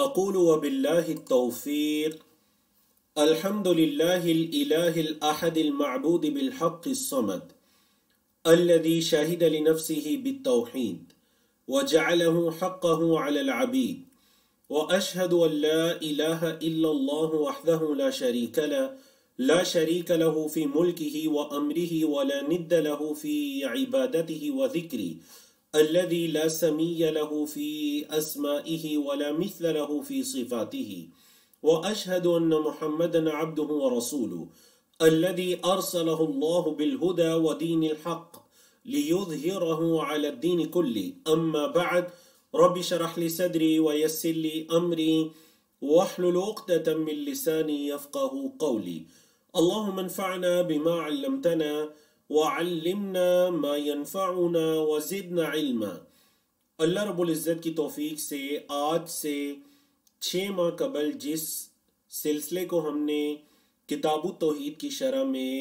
أقول وبالله التوفيق. الحمد لله الإله الأحد المعبود بالحق الصمد الذي شهد لنفسه بالتوحيد وجعله حقه على العبيد، وأشهد أن لا إله إلا الله وحده لا شريك له في ملكه وأمره ولا ند له في عبادته وذكره، الذي لا سمي له في أسمائه ولا مثل له في صفاته، وأشهد أن محمدا عبده ورسوله الذي أرسله الله بالهدى ودين الحق ليظهره على الدين كله. أما بعد، رب اشرح لي صدري ويسر لي أمري واحلل عقدة من لساني يفقه قولي. اللهم انفعنا بما علمتنا وعلمنا ما ينفعنا وزدنا علما۔ اللہ رب العزت کی توفیق سے آج سے 6 ماہ قبل جس سلسلے کو ہم نے کتاب التوحید کی شرح میں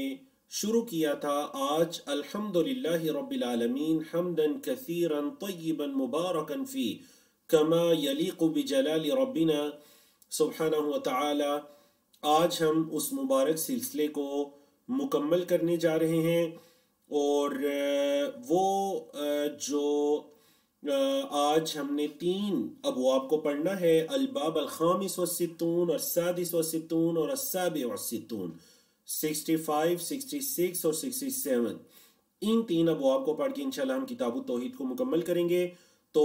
شروع کیا تھا، آج الحمدللہ رب العالمین حمدا کثیرا طیبا مبارکا فی کما یلیق بجلال ربنا سبحانہ وتعالی، آج ہم اس مبارک سلسلے کو مکمل کرنے جا رہے ہیں، اور وہ جو آج ہم نے 3 ابواب کو پڑھنا ہے، الباب الخامس والستون اور السادس والستون اور السابع والستون، 65، 66 اور 67، ان 3 ابواب کو پڑھ کے انشاءاللہ ہم کتاب التوحید کو مکمل کریں گے۔ تو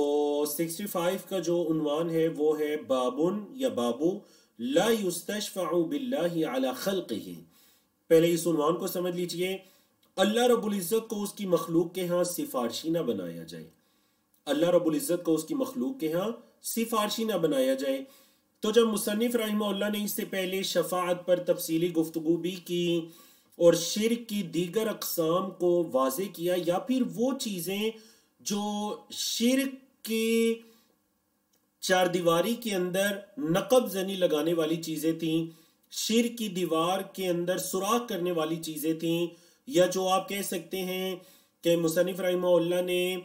65 کا جو عنوان ہے وہ ہے بابن یا بابو لا یستشفع باللہ علی خلقہ۔ پہلے اس عنوان کو سمجھ لیجئے، اللہ رب العزت کو اس کی مخلوق کے ہاں سفارشی نہ بنایا جائے، اللہ رب العزت کو اس کی مخلوق کے ہاں سفارشی نہ بنایا جائے۔ تو جب مصنف رحمہ اللہ نے اس سے پہلے شفاعت پر تفصیلی گفتگو بھی کی اور شرک کی دیگر اقسام کو واضح کیا، یا پھر وہ چیزیں جو شرک کے چار دیواری کے اندر نقب زنی لگانے والی چیزیں تھیں، شرک کی دیوار کے اندر سوراخ کرنے والی چیزیں تھیں، یا جو آپ کہہ سکتے ہیں کہ مصنف رحمہ اللہ نے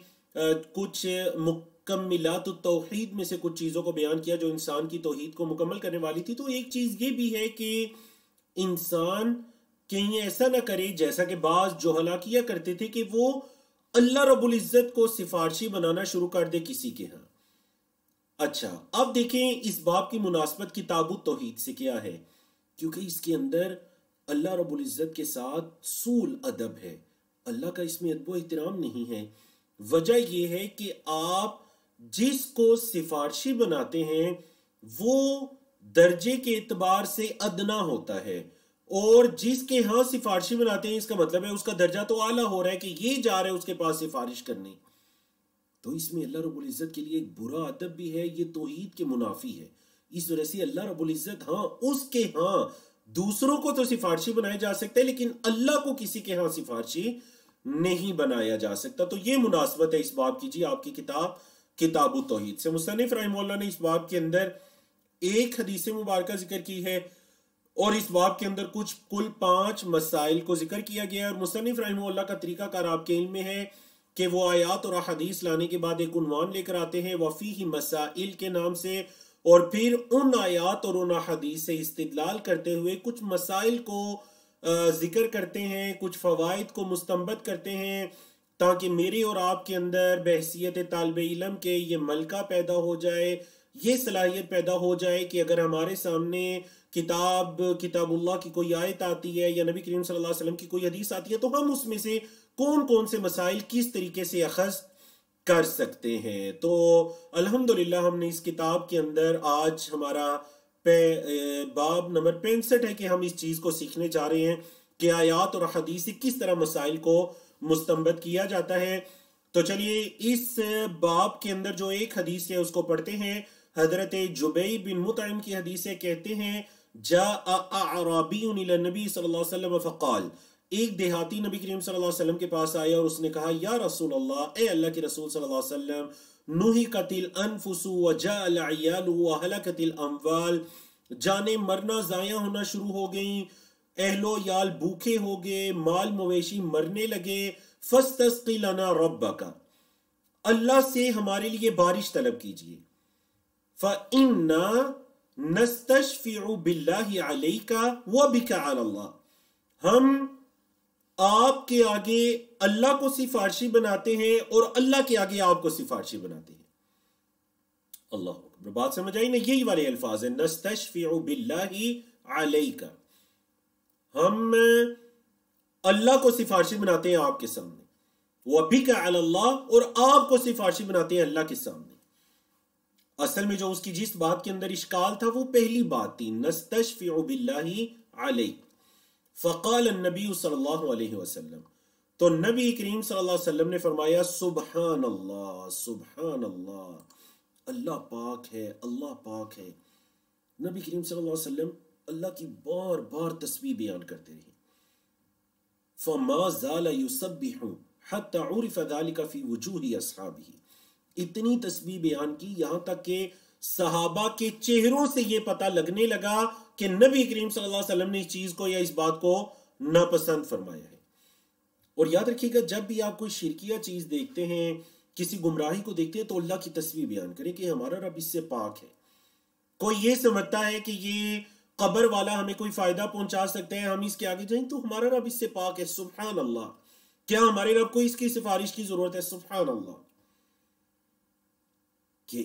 کچھ مکملات التوحید میں سے کچھ چیزوں کو بیان کیا جو انسان کی توحید کو مکمل کرنے والی تھی۔ تو ایک چیز یہ بھی ہے کہ انسان کہیں ایسا نہ کرے جیسا کہ بعض جہلا کیا کرتے تھے کہ وہ اللہ رب العزت کو سفارشی بنانا شروع کر دے کسی کے ہاں۔ اچھا، اب دیکھیں اس باب کی مناسبت کتاب التوحید سے کیا ہے، کیونکہ اس کے اندر اللہ رب العزت کے ساتھ سول ادب ہے، اللہ کا اس میں ادب و احترام نہیں ہے۔ وجہ یہ ہے کہ آپ جس کو سفارشی بناتے ہیں وہ درجے کے اعتبار سے ادنا ہوتا ہے، اور جس کے ہاں سفارشی بناتے ہیں اس کا مطلب ہے اس کا درجہ تو اعلیٰ ہو رہا ہے کہ یہ جا رہا ہے اس کے پاس سفارش کرنے۔ تو اس میں اللہ رب العزت کے لیے ایک برا ادب بھی ہے، یہ توحید کے منافی ہے۔ اس وجہ سے اللہ رب العزت ہاں اس کے ہاں دوسروں کو تو سفارشی بنایا جا سکتا ہے، لیکن اللہ کو کسی کے ہاں سفارشی نہیں بنایا جا سکتا۔ تو یہ مناسبت ہے اس باب کی جی آپ کی کتاب التوحید سے۔ مصنف رحمہ اللہ نے اس باب کے اندر ایک حدیث مبارکہ ذکر کی ہے، اور اس باب کے اندر کل 5 مسائل کو ذکر کیا گیا ہے، اور مصنف رحمہ اللہ کا طریقہ کار آپ کے علم میں ہے کہ وہ آیات اور احادیث لانے کے بعد ایک عنوان لے کر آتے ہیں وفیہ مسائل کے نام سے، اور پھر ان آیات اور ان احادیث سے استدلال کرتے ہوئے کچھ مسائل کو ذکر کرتے ہیں، کچھ فوائد کو مستنبط کرتے ہیں، تاکہ میرے اور آپ کے اندر بحیثیت طالب علم کے یہ ملکہ پیدا ہو جائے، یہ صلاحیت پیدا ہو جائے کہ اگر ہمارے سامنے کتاب اللہ کی کوئی آیت آتی ہے یا نبی کریم صلی اللہ علیہ وسلم کی کوئی حدیث آتی ہے تو ہم اس میں سے کون سے مسائل کس طریقے سے اخذ کر سکتے ہیں۔ تو الحمدللہ ہم نے اس کتاب کے اندر آج ہمارا باب نمبر 65 ہے کہ ہم اس چیز کو سیکھنے جا رہے ہیں کہ آیات اور حدیث سے کس طرح مسائل کو مستنبط کیا جاتا ہے۔ تو چلیے اس باب کے اندر جو ایک حدیث ہے اس کو پڑھتے ہیں۔ حضرت جبیر بن مطعم کی حدیث ہے، کہتے ہیں جاء اعرابی الی النبی صلی اللہ علیہ وسلم فقال، ایک دیہاتی نبی کریم صلی اللہ علیہ وسلم کے پاس آیا اور اس نے کہا یا رسول اللہ، اے اللہ کے رسول صلی اللہ علیہ وسلم، نہکت الانفس وجاء العیال وہلکت الاموال، جانیں مرنا ضائع ہونا شروع ہو گئیں، اہل و یال بھوکے ہو گئے، مال مویشی مرنے لگے، فاستسقی لنا ربک، اللہ سے ہمارے لیے بارش طلب کیجئے۔ فَإِنَّا نَسْتَشْفِعُ بِاللَّهِ عَلَيْكَ وَبِكَ عَلَى اللَّهِ، ہم آپ کے آگے اللہ کو سفارشی بناتے ہیں اور اللہ کے آگے آپ کو سفارشی بناتے ہیں۔ اللہ اکبر، بات سمجھ آئی نا؟ یہی والے الفاظ ہیں، نستشفع باللہ علیک، ہم اللہ کو سفارشی بناتے ہیں آپ کے سامنے، وبک علی اللہ، اور آپ کو سفارشی بناتے ہیں اللہ کے سامنے۔ اصل میں جو اس کی جس بات کے اندر اشکال تھا وہ پہلی بات تھی، نستشفع باللہ علیک۔ فقال النبی صلی اللہ علیہ وسلم، تو نبی کریم صلی اللہ علیہ وسلم نے فرمایا سبحان اللہ سبحان اللہ، اللہ پاک ہے، اللہ پاک ہے۔ نبی کریم صلی اللہ علیہ وسلم اللہ کی بار بار تسبیح بیان کرتے رہے۔ فما زال یسبح حتی عرف ذلك فی وجوہ اصحابہ، اتنی تسبیح بیان کی یہاں تک کہ صحابہ کے چہروں سے یہ پتہ لگنے لگا کہ نبی کریم صلی اللہ علیہ وسلم نے اس چیز کو یا اس بات کو ناپسند فرمایا ہے۔ اور یاد رکھیے گا، جب بھی آپ کوئی شرکیہ چیز دیکھتے ہیں، کسی گمراہی کو دیکھتے ہیں، تو اللہ کی تسبیح بیان کریں کہ ہمارا رب اس سے پاک ہے۔ کوئی یہ سمجھتا ہے کہ یہ قبر والا ہمیں کوئی فائدہ پہنچا سکتے ہیں، ہم اس کے آگے جائیں، تو ہمارا رب اس سے پاک ہے، سبحان اللہ۔ کیا ہمارے رب کو اس کی سفارش کی ضرورت ہے؟ سبحان اللہ، کہ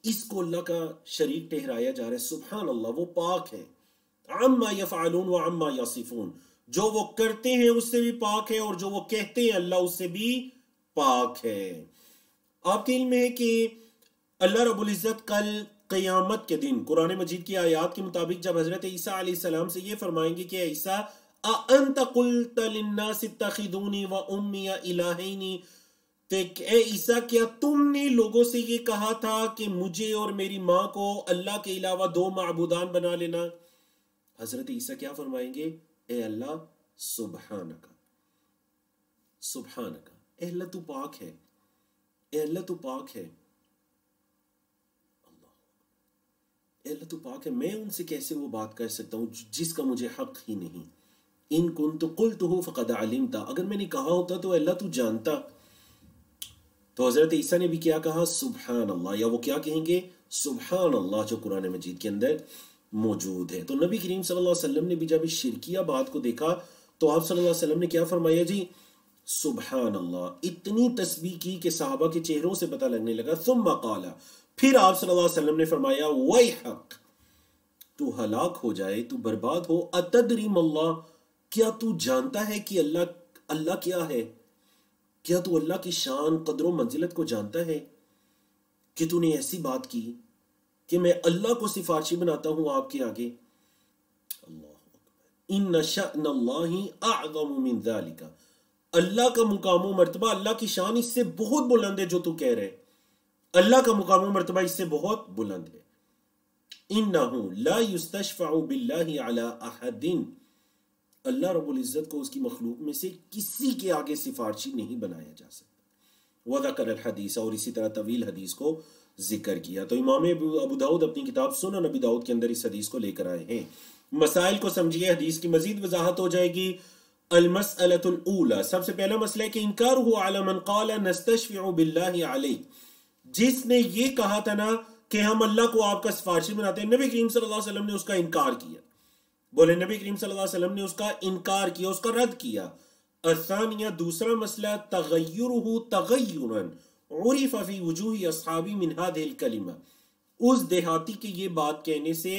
اس کو اللہ کا شریک ٹھہرایا جا رہا ہے، سبحان اللہ، وہ پاک ہے۔ عما یفعلون وعما یصفون، جو وہ کرتے ہیں اس سے بھی پاک ہے، اور جو وہ کہتے ہیں اللہ اس سے بھی پاک ہے۔ آپ کے علم میں ہے کہ اللہ رب العزت کل قیامت کے دن قرآن مجید کی آیات کے مطابق جب حضرت عیسیٰ علیہ السلام سے یہ فرمائیں گے کہ عیسیٰ اَأَنْتَ قُلْتَ لِلنَّاسِ اتَّخِذُونِي وَأُمِّيَ إِلَٰهَيْنِ، اے عیسیٰ کیا تم نے لوگوں سے یہ کہا تھا کہ مجھے اور میری ماں کو اللہ کے علاوہ دو معبودان بنا لینا؟ حضرت عیسیٰ کیا فرمائیں گے؟ اے اللہ سبحانک، سبحانک، اے اللہ تو پاک ہے، اے اللہ تو پاک ہے، اللہ، اے اللہ تو پاک ہے، میں ان سے کیسے وہ بات کر سکتا ہوں جس کا مجھے حق ہی نہیں؟ ان کنت قلتہ فقد علمت، اگر میں نے کہا ہوتا تو اللہ تو جانتا۔ تو حضرت عیسیٰ نے بھی کیا کہا؟ سبحان اللہ، یا وہ کیا کہیں گے؟ سبحان اللہ، جو قرآن مجید کے اندر موجود ہے۔ تو نبی کریم صلی اللہ علیہ وسلم نے بھی جب اس شرکیہ بات کو دیکھا تو آپ صلی اللہ علیہ وسلم نے کیا فرمایا جی؟ سبحان اللہ، اتنی تسبیح کی کہ صحابہ کے چہروں سے پتہ لگنے لگا۔ ثم قال، پھر آپ صلی اللہ علیہ وسلم نے فرمایا ویحک، تو ہلاک ہو جائے، تو برباد ہو، اتدری ما اللہ، کیا تو جانتا ہے کہ اللہ کیا ہے؟ کیا تو اللہ کی شان، قدر و منزلت کو جانتا ہے کہ تو نے ایسی بات کی کہ میں اللہ کو سفارشی بناتا ہوں آپ کے آگے؟ اللہ اکبر، ان شأن اللہ اعظم من ذلک، اللہ کا مقام و مرتبہ، اللہ کی شان اس سے بہت بلند ہے جو تو کہہ رہے، اللہ کا مقام و مرتبہ اس سے بہت بلند ہے۔ انہ لا یستشفع باللہ علی احد، اللہ رب العزت کو اس کی مخلوق میں سے کسی کے آگے سفارشی نہیں بنایا جا سکتا۔ وذکر الحدیث، اور اسی طرح طویل حدیث کو ذکر کیا۔ تو امام ابو داؤد اپنی کتاب سنن ابی داؤد کے اندر اس حدیث کو لے کر آئے ہیں۔ مسائل کو سمجھیے، حدیث کی مزید وضاحت ہو جائے گی۔ المسألۃ الاولى، سب سے پہلا مسئلہ ہے کہ انکارہ علی من قال نستشفع باللہ علیہ، جس نے یہ کہا تھا نا کہ ہم اللہ کو آپ کا سفارشی بناتے ہیں، نبی کریم صلی اللہ علیہ وسلم نے اس کا انکار کیا۔ بولے نبی کریم صلی اللہ علیہ وسلم نے اس کا انکار کیا، اس کا رد کیا۔ الثانیہ، دوسرا مسئلہ، تغیرہ تغیرا عرف فی وجوہ اصحابی من هذه الکلمہ، اس دیہاتی کے یہ بات کہنے سے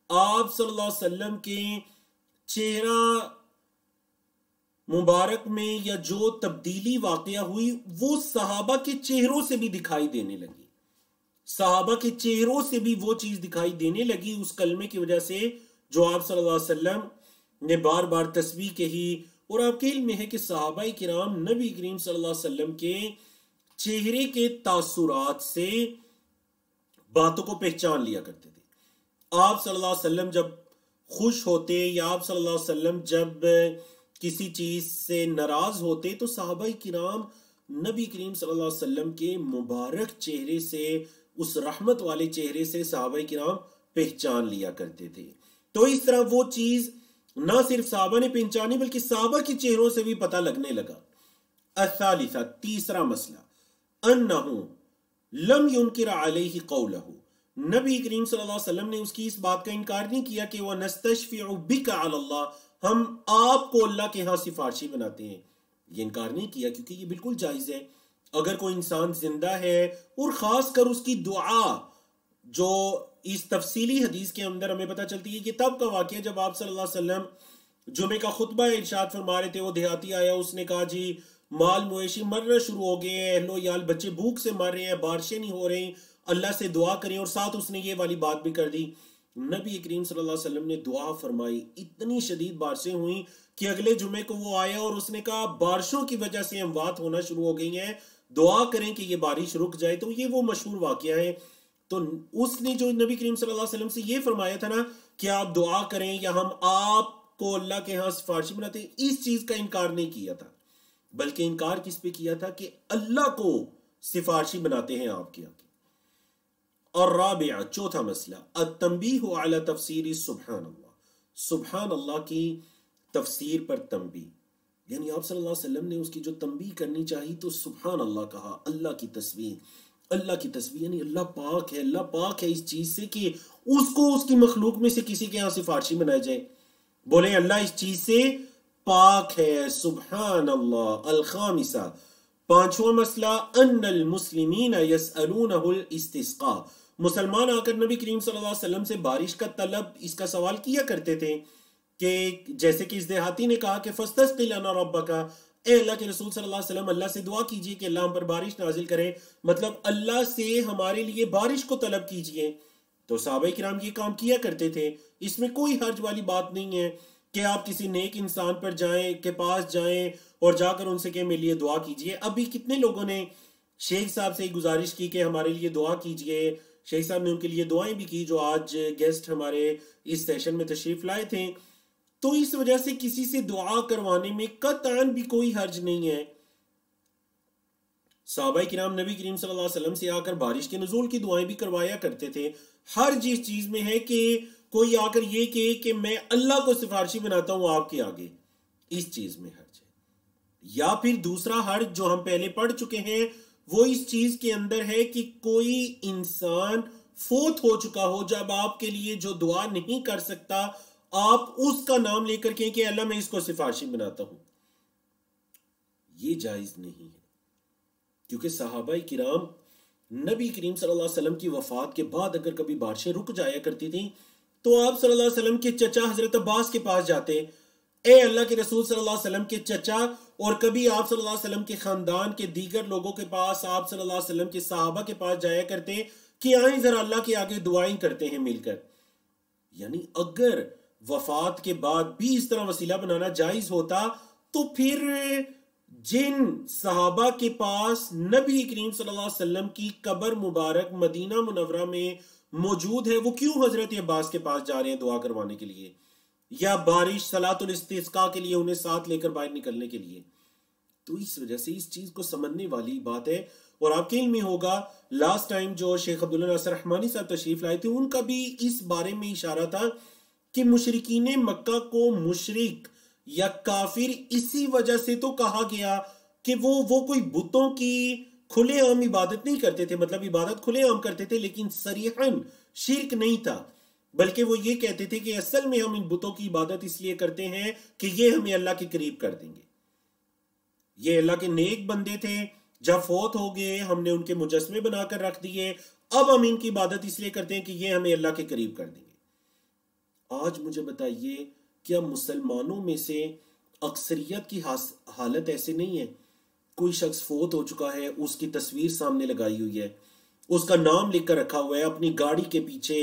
آپ صلی اللہ علیہ وسلم کے چہرہ مبارک میں یا جو تبدیلی واقعہ ہوئی وہ صحابہ کے چہروں سے بھی دکھائی دینے لگی، صحابہ کے چہروں سے بھی وہ چیز دکھائی دینے لگی اس کلمے کی وجہ سے جو آپ صلی اللہ علیہ وسلم نے بار بار تسبیح کہی۔ اور آپ کے علم میں ہے کہ صحابہ کرام نبی کریم صلی اللہ علیہ وسلم کے چہرے کے تاثرات سے باتوں کو پہچان لیا کرتے تھے۔ آپ صلی اللہ علیہ وسلم جب خوش ہوتے یا آپ صلی اللہ علیہ وسلم جب کسی چیز سے ناراض ہوتے تو صحابہ کرام نبی کریم صلی اللہ علیہ وسلم کے مبارک چہرے سے، اس رحمت والے چہرے سے صحابہ کرام پہچان لیا کرتے تھے۔ تو اس طرح وہ چیز نہ صرف صحابہ نے پہچانی بلکہ صحابہ کے چہروں سے بھی پتہ لگنے لگا۔ الثالثہ، تیسرا مسئلہ، انہ لم ينکر علیہ قولہ، نبی کریم صلی اللہ علیہ وسلم نے اس کی اس بات کا انکار نہیں کیا کہ وہ نستشفع بک علی اللہ، ہم آپ کو اللہ کے ہاں سفارشی بناتے ہیں، یہ انکار نہیں کیا، کیونکہ یہ بالکل جائز ہے۔ اگر کوئی انسان زندہ ہے اور خاص کر اس کی دعا جو اس تفصیلی حدیث کے اندر ہمیں پتہ چلتی ہے کہ تب کا واقعہ جب آپ صلی اللہ علیہ وسلم جمعے کا خطبہ ارشاد فرما رہے تھے، وہ دیہاتی آیا، اس نے کہا جی مال مویشی مرنا شروع ہو گئے ہیں، اہل و عیال بچے بھوک سے مر رہے ہیں، بارشیں نہیں ہو رہی، اللہ سے دعا کریں، اور ساتھ اس نے یہ والی بات بھی کر دی۔ نبی کریم صلی اللہ علیہ وسلم نے دعا فرمائی، اتنی شدید بارشیں ہوئیں کہ اگلے جمعے کو وہ آیا اور اس نے کہا بارشوں کی وجہ سے اموات ہونا شروع ہو گئی ہیں، دعا کریں کہ یہ بارش رک جائے۔ تو یہ وہ مشہور واقعہ ہے۔ تو اس نے جو نبی کریم صلی اللہ علیہ وسلم سے یہ فرمایا تھا نا کہ آپ دعا کریں یا ہم آپ کو اللہ کے ہاں سفارشی بناتے ہیں، اس چیز کا انکار نہیں کیا تھا، بلکہ انکار کس پہ کیا تھا کہ اللہ کو سفارشی بناتے ہیں آپ کے آگے۔ اور رابعہ، چوتھا مسئلہ، التنبیہ علی تفسیر سبحان اللہ، سبحان اللہ کی تفسیر پر تنبیہ، یعنی آپ صلی اللہ علیہ وسلم نے اس کی جو تنبیہ کرنی چاہیے تو سبحان اللہ کہا، اللہ کی تسبیح، اللہ کی تسبیح، یعنی اللہ پاک ہے، اللہ پاک ہے اس چیز سے کہ اس کو اس کی مخلوق میں سے کسی کے ہاں سفارشی بنایا جائے، بولے اللہ اس چیز سے پاک ہے، سبحان اللہ۔ الخامسہ، پانچواں مسئلہ، ان المسلمین یسألونہ الاستسقاء، مسلمان آ کر نبی کریم صلی اللہ علیہ وسلم سے بارش کا طلب، اس کا سوال کیا کرتے تھے، کہ جیسے کہ اس دیہاتی نے کہا کہ فاستسقِ لنا ربک، اے اللہ کے رسول صلی اللہ علیہ وسلم اللہ سے دعا کیجئے کہ اللہ ہم پر بارش نازل کرے، مطلب اللہ سے ہمارے لیے بارش کو طلب کیجئے۔ تو صحابہ کرام یہ کام کیا کرتے تھے، اس میں کوئی حرج والی بات نہیں ہے کہ آپ کسی نیک انسان پر جائیں، کے پاس جائیں اور جا کر ان سے کہ میرے لیے دعا کیجئے۔ ابھی کتنے لوگوں نے شیخ صاحب سے گزارش کی کہ ہمارے لیے دعا کیجئے، شیخ صاحب نے ان کے لیے دعائیں بھی کی جو آج گیسٹ ہمارے اس سیشن میں تشریف لائے تھے۔ تو اس وجہ سے کسی سے دعا کروانے میں قطعاً بھی کوئی حرج نہیں ہے۔ صحابہ کرام نبی کریم صلی اللہ علیہ وسلم سے آ کر بارش کے نزول کی دعائیں بھی کروایا کرتے تھے۔ حرج اس چیز میں ہے کہ کوئی آ کر یہ کہے کہ میں اللہ کو سفارشی بناتا ہوں آپ کے آگے، اس چیز میں حرج ہے۔ یا پھر دوسرا حرج جو ہم پہلے پڑھ چکے ہیں وہ اس چیز کے اندر ہے کہ کوئی انسان فوت ہو چکا ہو، جب آپ کے لیے جو دعا نہیں کر سکتا آپ اس کا نام لے کر کہیں کہ اللہ میں اس کو سفارشی بناتا ہوں، یہ جائز نہیں ہے۔ کیونکہ صحابہ کرام نبی کریم صلی اللہ علیہ وسلم کی وفات کے بعد اگر کبھی بارشیں رک جایا کرتی تھیں تو آپ صلی اللہ علیہ وسلم کے چچا حضرت عباس کے پاس جاتے، اے اللہ کے رسول صلی اللہ علیہ وسلم کے چچا، اور کبھی آپ صلی اللہ علیہ وسلم کے خاندان کے دیگر لوگوں کے پاس، آپ صلی اللہ علیہ وسلم کے صحابہ کے پاس جایا کرتے کہ آئیں ذرا اللہ کے آگے دعائیں کرتے ہیں مل کر۔ یعنی اگر وفات کے بعد بھی اس طرح وسیلہ بنانا جائز ہوتا تو پھر جن صحابہ کے پاس نبی کریم صلی اللہ علیہ وسلم کی قبر مبارک مدینہ منورہ میں موجود ہے، وہ کیوں حضرت عباس کے پاس جا رہے ہیں دعا کروانے کے لیے یا بارش صلاۃ الاستسقاء کے لیے انہیں ساتھ لے کر باہر نکلنے کے لیے؟ تو اس وجہ سے اس چیز کو سمجھنے والی بات ہے۔ اور آپ کے علم میں ہوگا لاسٹ ٹائم جو شیخ عبداللہ ناصر رحمانی صاحب تشریف لائے تھے ان کا بھی اس بارے میں اشارہ تھا کہ مشرکین مکہ کو مشرک یا کافر اسی وجہ سے تو کہا گیا کہ وہ کوئی بتوں کی کھلے عام عبادت نہیں کرتے تھے، مطلب عبادت کھلے عام کرتے تھے لیکن صریحاً شرک نہیں تھا، بلکہ وہ یہ کہتے تھے کہ اصل میں ہم ان بتوں کی عبادت اس لیے کرتے ہیں کہ یہ ہمیں اللہ کے قریب کر دیں گے، یہ اللہ کے نیک بندے تھے، جب فوت ہو گئے ہم نے ان کے مجسمے بنا کر رکھ دیے، اب ہم ان کی عبادت اس لیے کرتے ہیں کہ یہ ہمیں اللہ کے قریب کر دیں گے۔ آج مجھے بتائیے کیا مسلمانوں میں سے اکثریت کی حالت ایسے نہیں ہے؟ کوئی شخص فوت ہو چکا ہے، اس کی تصویر سامنے لگائی ہوئی ہے، اس کا نام لکھ کر رکھا ہوا ہے، اپنی گاڑی کے پیچھے،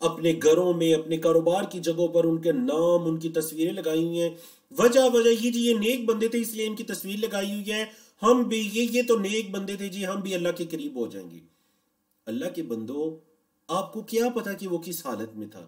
اپنے گھروں میں، اپنے کاروبار کی جگہوں پر ان کے نام، ان کی تصویریں لگائی ہوئی ہیں، وجہ یہ نیک بندے تھے اس لیے ان کی تصویر لگائی ہوئی ہے، ہم بھی یہ تو نیک بندے تھے جی، ہم بھی اللہ کے قریب ہو جائیں گے۔ اللہ کے بندو، آپ کو کیا پتا کہ وہ کس حالت میں تھا؟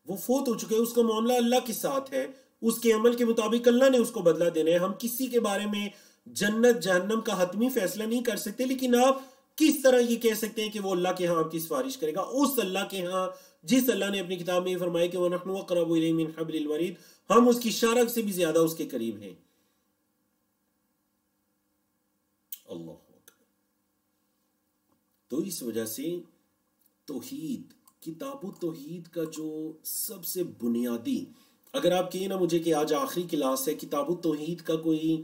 وہ فوت ہو چکے، اس کا معاملہ اللہ کے ساتھ ہے، اس کے عمل کے مطابق اللہ نے اس کو بدلہ دینا ہے۔ ہم کسی کے بارے میں جنت جہنم کا حتمی فیصلہ نہیں کر سکتے، لیکن آپ کس طرح یہ کہہ سکتے ہیں کہ وہ اللہ کے ہاں آپ کی سفارش کرے گا؟ اس اللہ کے ہاں جس اللہ نے اپنی کتاب میں فرمایا کہ وَنَحْنُ أَقْرَبُ إِلَيْهِ مِنْ حَبْلِ الْوَرِيدِ، ہم اس کی شارک سے بھی زیادہ اس کے قریب ہیں۔ اللہ اکبر۔ تو اس وجہ سے توحید، کتاب التوحید کا جو سب سے بنیادی، اگر آپ کہیں نا مجھے کہ آج آخری کلاس ہے، کتاب التوحید کا کوئی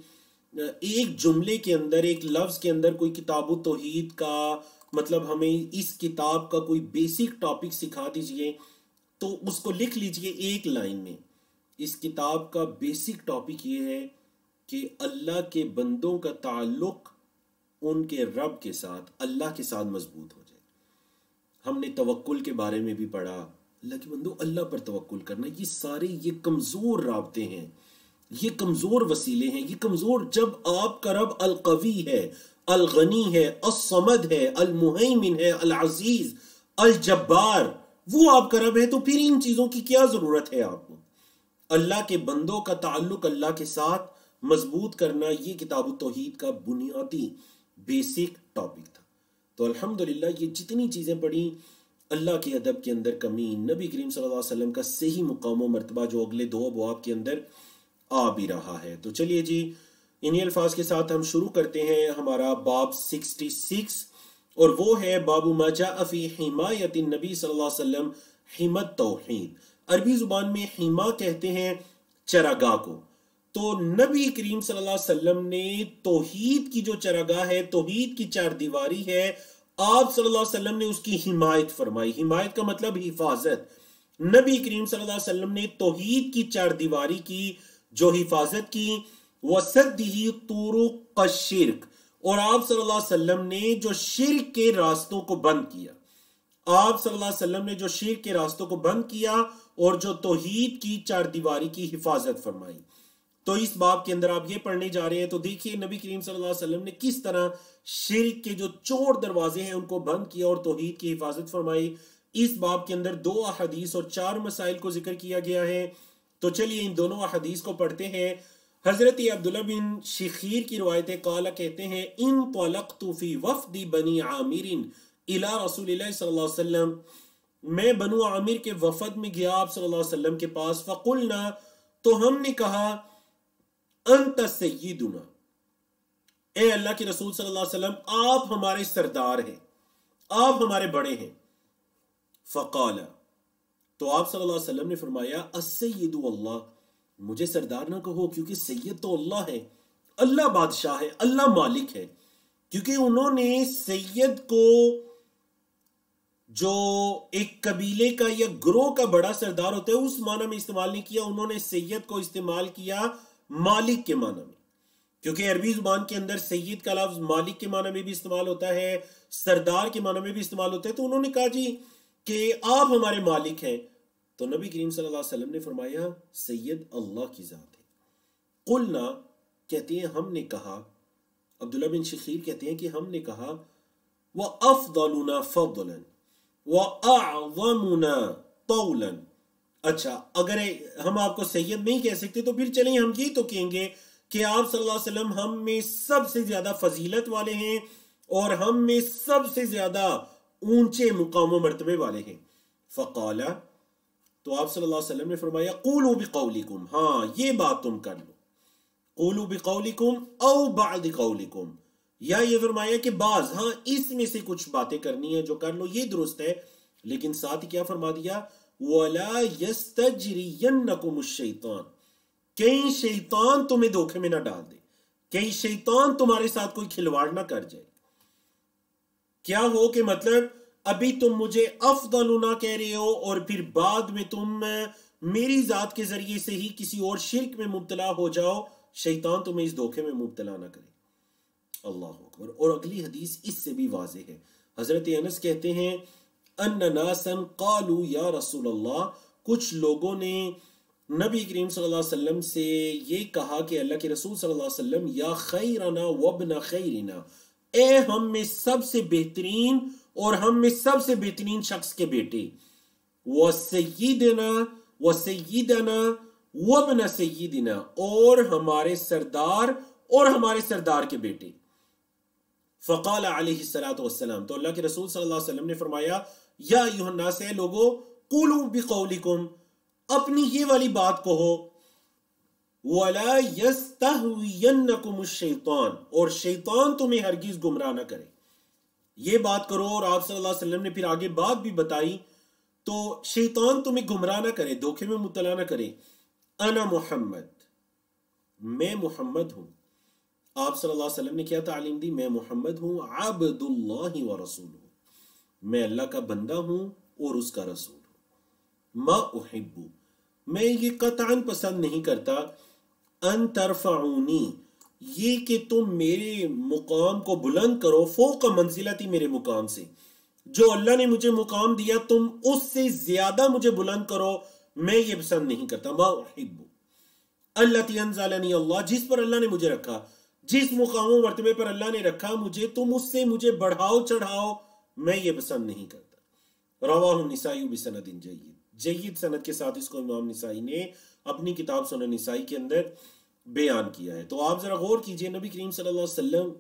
ایک جملے کے اندر، ایک لفظ کے اندر کوئی کتاب التوحید کا مطلب ہمیں اس کتاب کا کوئی بیسک ٹاپک سکھا دیجئے، تو اس کو لکھ لیجئے ایک لائن میں۔ اس کتاب کا بیسک ٹاپک یہ ہے کہ اللہ کے بندوں کا تعلق ان کے رب کے ساتھ، اللہ کے ساتھ مضبوط ہو جائے۔ ہم نے توکل کے بارے میں بھی پڑھا، اللہ کے بندو اللہ پر توکل کرنا، یہ سارے یہ کمزور رابطے ہیں، یہ کمزور وسیلے ہیں، یہ کمزور، جب آپ کا رب القوی ہے، الغنی ہے، الصمد ہے، المہیمن ہے، العزیز، الجبار، وہ آپ کا رب ہے، تو پھر ان چیزوں کی کیا ضرورت ہے آپ کو؟ اللہ کے بندوں کا تعلق اللہ کے ساتھ مضبوط کرنا، یہ کتاب التوحید کا بنیادی بیسک ٹاپک تھا۔ تو الحمدللہ یہ جتنی چیزیں پڑھی، اللہ کے ادب کے اندر کمی، نبی کریم صلی اللہ علیہ وسلم کا صحیح مقام و مرتبہ جو اگلے 2 ابواب کے اندر آ بھی رہا ہے۔ تو چلیے جی، انہی الفاظ کے ساتھ ہم شروع کرتے ہیں ہمارا باب 66، اور وہ ہے باب ما جاء فی حمایت النبی صلی اللہ علیہ وسلم حمت توحید۔ عربی زبان میں حما کہتے ہیں چراگاہ کو، تو نبی کریم صلی اللہ علیہ وسلم نے توحید کی جو چراگاہ ہے، توحید کی چار دیواری ہے، آپ صلی اللہ علیہ وسلم نے اس کی حمایت فرمائی۔ حمایت کا مطلب حفاظت۔ نبی کریم صلی اللہ علیہ وسلم نے توحید کی چار دیواری کی جو حفاظت کی، وَسَدِّهِ طُرُقَ الشِّرْك، اور آپ صلی اللہ علیہ وسلم نے جو شرک کے راستوں کو بند کیا، آپ صلی اللہ علیہ وسلم نے جو شرک کے راستوں کو بند کیا اور جو توحید کی چار دیواری کی حفاظت فرمائی۔ تو اس باب کے اندر آپ یہ پڑھنے جا رہے ہیں، تو دیکھیے نبی کریم صلی اللہ علیہ وسلم نے کس طرح شرک کے جو چور دروازے ہیں ان کو بند کیا اور توحید کی حفاظت فرمائی۔ اس باب کے اندر 2 احادیث اور 4 مسائل کو ذکر کیا گیا ہے۔ تو چلیے ان دونوں احادیث کو پڑھتے ہیں۔ حضرت عبداللہ بن شخیر کی روایت قال کہتے ہیں، انطلقت فی وفد بنی عامر الی رسول اللہ صلی اللہ علیہ وسلم، میں بنو عامر کے وفد میں گیا آپ صلی اللہ علیہ وسلم کے پاس، فقلنا، تو ہم نے کہا، انت سیدنا، اے اللہ کے رسول صلی اللہ علیہ وسلم آپ ہمارے سردار ہیں، آپ ہمارے بڑے ہیں۔ فقال، تو آپ صلی اللہ علیہ وسلم نے فرمایا، السید اللہ، مجھے سردار نہ کہو کیونکہ سید تو اللہ ہے، اللہ بادشاہ ہے، اللہ مالک ہے، کیونکہ انہوں نے سید کو جو ایک قبیلے کا یا گروہ کا بڑا سردار ہوتا ہے اس معنی میں استعمال نہیں کیا، انہوں نے سید کو استعمال کیا مالک کے معنی میں، کیونکہ عربی زبان کے اندر سید کا لفظ مالک کے معنی میں بھی استعمال ہوتا ہے، سردار کے معنی میں بھی استعمال ہوتا ہے۔ تو انہوں نے کہا جی کہ آپ ہمارے مالک ہیں، تو نبی کریم صلی اللہ علیہ وسلم نے فرمایا سید اللہ کی ذات ہے۔ قلنا، کہتے ہیں ہم نے کہا، عبداللہ بن شخیر کہتے ہیں کہ ہم نے کہا، وَأَفْضَلُنَا فَضْلًا وَأَعْظَمُنَا طَوْلًا، اچھا اگر ہم آپ کو سید نہیں کہہ سکتے تو پھر چلیں ہم یہ تو کہیں گے کہ آپ صلی اللہ علیہ وسلم ہم میں سب سے زیادہ فضیلت والے ہیں اور ہم میں سب سے زیادہ اونچے مقام و مرتبے والے ہیں۔ فقال، تو آپ صلی اللہ علیہ وسلم نے فرمایا، قولوا بقولکم، ہاں یہ بات تم کر لو، قولوا بقولکم او بعد قولکم، یا یہ فرمایا کہ بعض، ہاں اس میں سے کچھ باتیں کرنی ہے جو کر لو، یہ درست ہے، لیکن ساتھ ہی کیا فرما دیا، وَلَا يَسْتَجْرِيَنَّكُمُ الشَّيْطَانِ، کہیں شیطان تمہیں دھوکے میں نہ ڈال دے، کہیں شیطان تمہارے ساتھ کوئی کھلواڑ نہ کر جائے۔ کیا ہو کہ مطلب ابھی تم مجھے افضل نہ کہہ رہے ہو اور پھر بعد میں تم میری ذات کے ذریعے سے ہی کسی اور شرک میں مبتلا ہو جاؤ، شیطان تمہیں اس دھوکے میں مبتلا نہ کرے۔ اللہ اکبر۔ اور اگلی حدیث اس سے بھی واضح ہے، حضرت انس کہتے ہیں، ان ناسا قالوا یا رسول اللہ، کچھ لوگوں نے نبی کریم صلی اللہ علیہ وسلم سے یہ کہا کہ اللہ کے رسول صلی اللہ علیہ وسلم، یا خیرنا وابن خیرنا، اے ہم میں سب سے بہترین اور ہم میں سب سے بہترین شخص کے بیٹے، وسیدنا وسیدنا وابن سیدنا، اور ہمارے سردار اور ہمارے سردار کے بیٹے۔ فقال علیہ الصلوۃ والسلام، تو اللہ کے رسول صلی اللہ علیہ وسلم نے فرمایا، یا ایھا الناس، اے لوگو، قولوا بقولکم، اپنی یہ والی بات کہو، وَلَا يَسْتَهْوِيَنَّكُمُ الشَّيْطَانِ، اور شیطان تمہیں ہرگز گمراہ نہ کرے۔ یہ بات کرو، اور آپ صلی اللہ علیہ وسلم نے پھر آگے بات بھی بتائی، تو شیطان تمہیں گمراہ نہ کرے، دھوکے میں مبتلا نہ کرے. انا محمد، میں محمد ہوں. آپ صلی اللہ علیہ وسلم نے کیا تعلیم دی؟ میں محمد ہوں، عبد اللہ و رسول ہوں، میں اللہ کا بندہ ہوں اور اس کا رسول ہوں. ما احب، میں یہ قطعاً پسند نہیں کرتا، ان ترفعونی، یہ کہ تم میرے مقام کو بلند کرو، فوق منزلتی، میرے مقام سے، جو اللہ نے مجھے مقام دیا تم اس سے زیادہ مجھے بلند کرو، میں یہ پسند نہیں کرتا. ما احب التی انزلنی اللہ، جس پر اللہ نے مجھے رکھا، جس مقام و مرتبے پر اللہ نے رکھا مجھے، تم اس سے مجھے بڑھاؤ چڑھاؤ، میں یہ پسند نہیں کرتا. رواہ النسائی بسند جید، جید سند کے ساتھ اس کو امام نسائی نے اپنی کتاب سنن نسائی کے اندر بیان کیا ہے. تو آپ ذرا غور کیجئے، نبی کریم صلی اللہ علیہ وسلم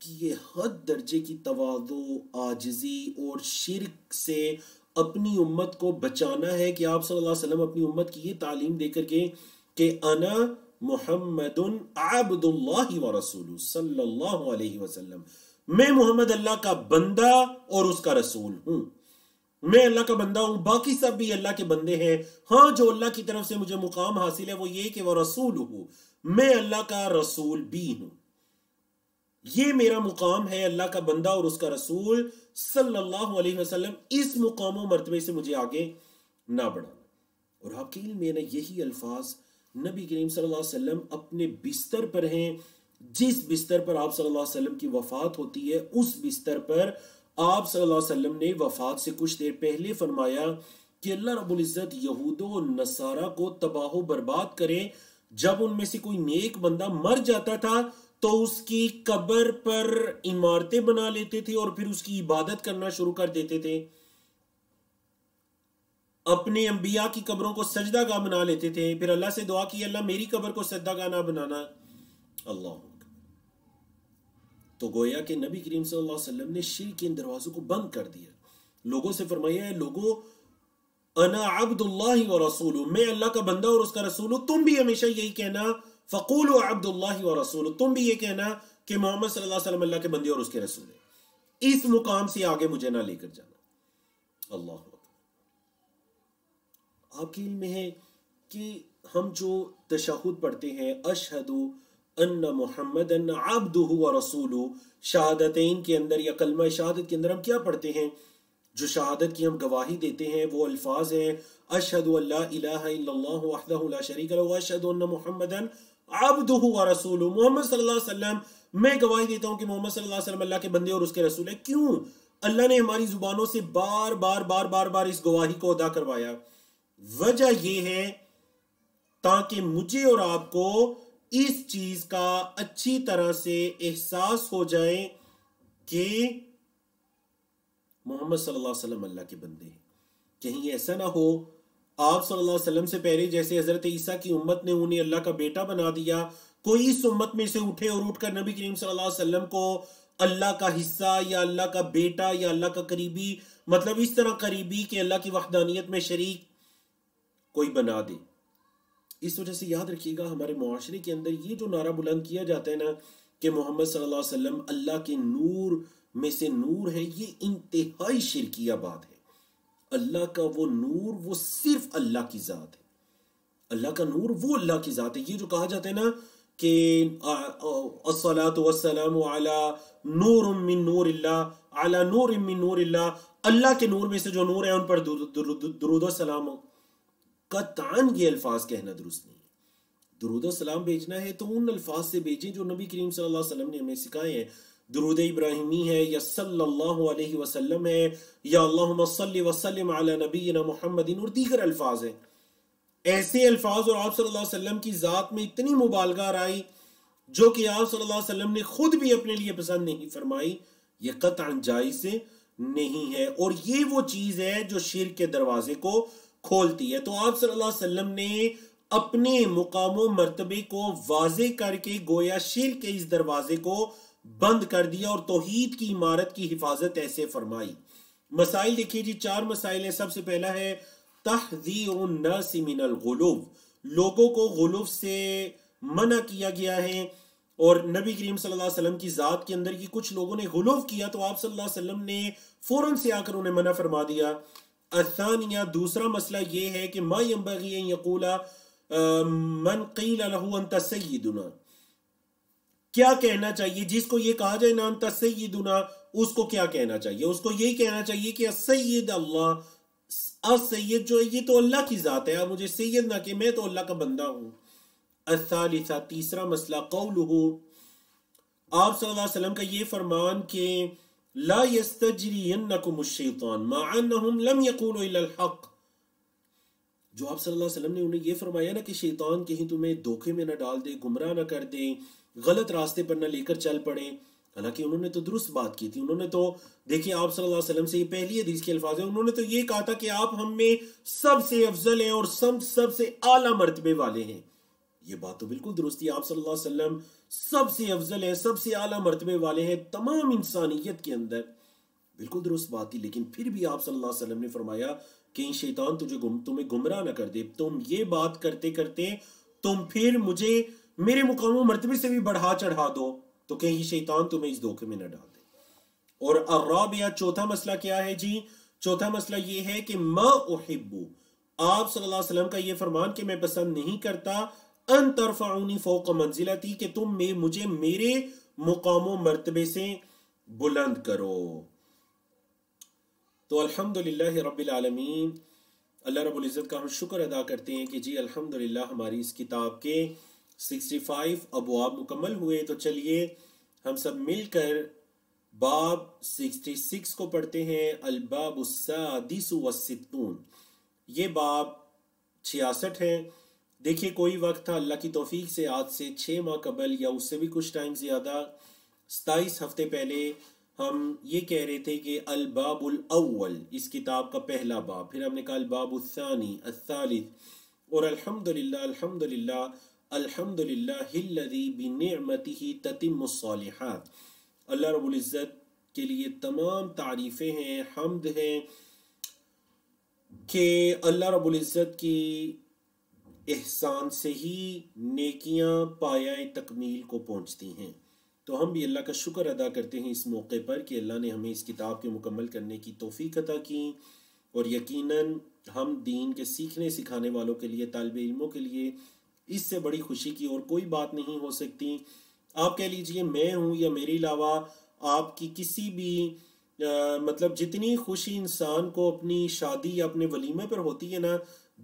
کی یہ حد درجے کی تواضع، عاجزی اور شرک سے اپنی امت کو بچانا ہے کہ آپ صلی اللہ علیہ وسلم اپنی امت کی یہ تعلیم دے کر کے کہ انا محمد عبد اللہ و رسول صلی اللہ علیہ وسلم، میں محمد اللہ کا بندہ اور اس کا رسول ہوں. میں اللہ کا بندہ ہوں، باقی سب بھی اللہ کے بندے ہیں. ہاں، جو اللہ کی طرف سے مجھے مقام حاصل ہے وہ یہ کہ وہ رسول ہوں، میں اللہ کا رسول بھی ہوں. یہ میرا مقام ہے، اللہ کا بندہ اور اس کا رسول صلی اللہ علیہ وسلم. اس مقام و مرتبے سے مجھے آگے نہ بڑھانا. اور آپ کے علم میں یہی الفاظ نبی کریم صلی اللہ علیہ وسلم اپنے بستر پر ہیں. جس بستر پر آپ صلی اللہ علیہ وسلم کی وفات ہوتی ہے، اس بستر پر آپ صلی اللہ علیہ وسلم نے وفات سے کچھ دیر پہلے فرمایا کہ اللہ رب العزت یہود و نصارہ کو تباہ و برباد کرے. جب ان میں سے کوئی نیک بندہ مر جاتا تھا تو اس کی قبر پر عمارتیں بنا لیتے تھے اور پھر اس کی عبادت کرنا شروع کر دیتے تھے. اپنے انبیاء کی قبروں کو سجدہ گاہ بنا لیتے تھے، پھر اللہ سے دعا کی اللہ میری قبر کو سجدہ گاہ نہ بنانا. اللہ، تو گویا کہ نبی کریم صلی اللہ علیہ وسلم نے شرک کے ان دروازوں کو بند کر دیا. لوگوں سے فرمایا ہے، لوگوں انا عبد اللہ و رسول، میں اللہ کا بندہ اور اس کا رسول ہوں. تم بھی ہمیشہ یہی کہنا، فقولوا عبد اللہ و رسول، تم بھی یہ کہنا کہ محمد صلی اللہ علیہ وسلم اللہ کے بندے اور اس کے رسول ہیں. اس مقام سے آگے مجھے نہ لے کر جانا. اللہ اکبر. آپ کے علم میں ہے کہ ہم جو تشہد پڑھتے ہیں، اشہد ان محمد ان عبدہ و رسولہ، شہادتین کے اندر یا کلمہ شہادت کے اندر ہم کیا پڑھتے ہیں؟ جو شہادت کی ہم گواہی دیتے ہیں وہ الفاظ ہیں، اشہد ان لا الہ الا اللہ وحدہ لا شریک لہ واشہد ان محمدا عبدہ و رسولہ. محمد صلی اللہ علیہ وسلم، میں گواہی دیتا ہوں کہ محمد صلی اللہ علیہ وسلم اللہ کے بندے اور اس کے رسول ہیں. کیوں؟ اللہ نے ہماری زبانوں سے بار بار بار بار بار اس گواہی کو ادا کروایا. وجہ یہ ہے تاکہ مجھے اور آپ کو اس چیز کا اچھی طرح سے احساس ہو جائے کہ محمد صلی اللہ علیہ وسلم اللہ کے بندے ہیں. کہیں ایسا نہ ہو آپ صلی اللہ علیہ وسلم سے پہلے جیسے حضرت عیسیٰ کی امت نے انہیں اللہ کا بیٹا بنا دیا، کوئی اس امت میں سے اٹھے اور اٹھ کر نبی کریم صلی اللہ علیہ وسلم کو اللہ کا حصہ یا اللہ کا بیٹا یا اللہ کا قریبی، مطلب اس طرح قریبی کہ اللہ کی وحدانیت میں شریک کوئی بنا دے. اس وجہ سے یاد رکھیے گا، ہمارے معاشرے کے اندر یہ جو نعرہ بلند کیا جاتا ہے نا کہ محمد صلی اللہ علیہ وسلم اللہ کے نور میں سے نور ہے، یہ انتہائی شرکیہ بات ہے. اللہ کا وہ نور وہ صرف اللہ کی ذات ہے. اللہ کا نور وہ اللہ کی ذات ہے. یہ جو کہا جاتا ہے نا کہ الصلاۃ والسلام علی نور من نور اللہ، علی نور من نور اللہ، اللہ کے نور میں سے جو نور ہے ان پر درود و سلام ہو. قطعاً یہ الفاظ کہنا درست نہیں ہے. درود و سلام بھیجنا ہے تو ان الفاظ سے بھیجیں جو نبی کریم صلی اللہ علیہ وسلم نے ہمیں سکھائے ہیں. درود ابراہیمی ہے یا صلی اللہ علیہ وسلم ہے یا اللہم صلی وسلم علی نبینا محمد اور دیگر الفاظ ہیں. ایسے الفاظ اور آپ صلی اللہ علیہ وسلم کی ذات میں اتنی مبالغہ آئی جو کہ آپ صلی اللہ علیہ وسلم نے خود بھی اپنے لیے پسند نہیں فرمائی، یہ قطعاً جائز نہیں ہے. اور یہ وہ چیز ہے جو شرک کے دروازے کو کھولتی ہے. تو آپ صلی اللہ علیہ وسلم نے اپنے مقام و مرتبے کو واضح کر کے گویا شرک کے اس دروازے کو بند کر دیا اور توحید کی عمارت کی حفاظت ایسے فرمائی. مسائل دیکھیے جی، 4 مسائل ہیں. سب سے پہلا ہے تحذیر الناس من الغلو، لوگوں کو غلو سے منع کیا گیا ہے. اور نبی کریم صلی اللہ علیہ وسلم کی ذات کے اندر کی کچھ لوگوں نے غلو کیا تو آپ صلی اللہ علیہ وسلم نے فوراً سے آ کر انہیں منع فرما دیا. الثانیہ دوسرا مسئلہ یہ ہے کہ ما ينبغي ان يقول من قیل له انت سیدنا، کیا کہنا چاہیے جس کو یہ کہا جائے نا انت سیدنا، اس کو کیا کہنا چاہیے؟ اس کو یہی کہنا چاہیے کہ سید اللہ، السید جو ہے یہ تو اللہ کی ذات ہے، آپ مجھے سید نہ کہ میں تو اللہ کا بندہ ہوں. الثالثہ تیسرا مسئلہ قولہ، آپ صلی اللہ علیہ وسلم کا یہ فرمان کہ لا یستجرینکم الشیطان مع انہم لم یقولوا الا الحق، جو آپ صلی اللہ علیہ وسلم نے انہیں یہ فرمایا نا کہ شیطان کہیں تمہیں دھوکے میں نہ ڈال دے، گمراہ نہ کر دے، غلط راستے پر نہ لے کر چل پڑے. حالانکہ انہوں نے تو درست بات کی تھی. انہوں نے تو دیکھیے آپ صلی اللہ علیہ وسلم سے یہ پہلی حدیث کے الفاظ ہیں، انہوں نے تو یہ کہا تھا کہ آپ ہم میں سب سے افضل ہیں اور سب سے اعلیٰ مرتبے والے ہیں. یہ بات تو بالکل درست ہے، آپ صلی اللہ علیہ وسلم سب سے افضل ہیں، سب سے اعلیٰ مرتبے والے ہیں تمام انسانیت کے اندر، بالکل درست بات تھی. لیکن پھر بھی آپ صلی اللہ علیہ وسلم نے فرمایا کہ شیطان تمہیں گمراہ نہ کر دے، تم یہ بات کرتے کرتے تم پھر مجھے میرے مقام و مرتبے سے بھی بڑھا چڑھا دو تو کہیں شیطان تمہیں اس دھوکے میں نہ ڈال دے. اور الرابعہ چوتھا مسئلہ کیا ہے جی؟ چوتھا مسئلہ یہ ہے کہ ما احب، آپ صلی اللہ علیہ وسلم کا یہ فرمان کہ میں پسند نہیں کرتا ان ترفعونی فوق منزلتی، کہ تم مجھے میرے مقام و مرتبے سے بلند کرو. تو الحمدللہ رب العالمین، اللہ رب العزت کا ہم شکر ادا کرتے ہیں کہ جی الحمدللہ ہماری اس کتاب کے 65 ابواب مکمل ہوئے. تو چلیے ہم سب مل کر باب 66 کو پڑھتے ہیں. الباب السادس والستون، یہ باب 66 ہے. دیکھیے کوئی وقت تھا اللہ کی توفیق سے آج سے 6 ماہ قبل یا اس سے بھی کچھ ٹائم زیادہ، 27 ہفتے پہلے ہم یہ کہہ رہے تھے کہ الباب الاول اس کتاب کا پہلا باب، پھر ہم نے کہا الباب الثانی، الثالث، اور الحمدللہ الحمدللہ الحمدللہ الذی بنعمتہ تتم الصالحات. اللہ رب العزت کے لیے تمام تعریفیں ہیں، حمد ہیں کہ اللہ رب العزت کی احسان سے ہی نیکیاں پایۂ تکمیل کو پہنچتی ہیں. تو ہم بھی اللہ کا شکر ادا کرتے ہیں اس موقع پر کہ اللہ نے ہمیں اس کتاب کے مکمل کرنے کی توفیق عطا کی، اور یقیناً ہم دین کے سیکھنے سکھانے والوں کے لیے، طالب علموں کے لیے اس سے بڑی خوشی کی اور کوئی بات نہیں ہو سکتی. آپ کہہ لیجئے میں ہوں یا میرے علاوہ آپ کی کسی بھی مطلب جتنی خوشی انسان کو اپنی شادی یا اپنے ولیمے پر ہوتی ہے نا،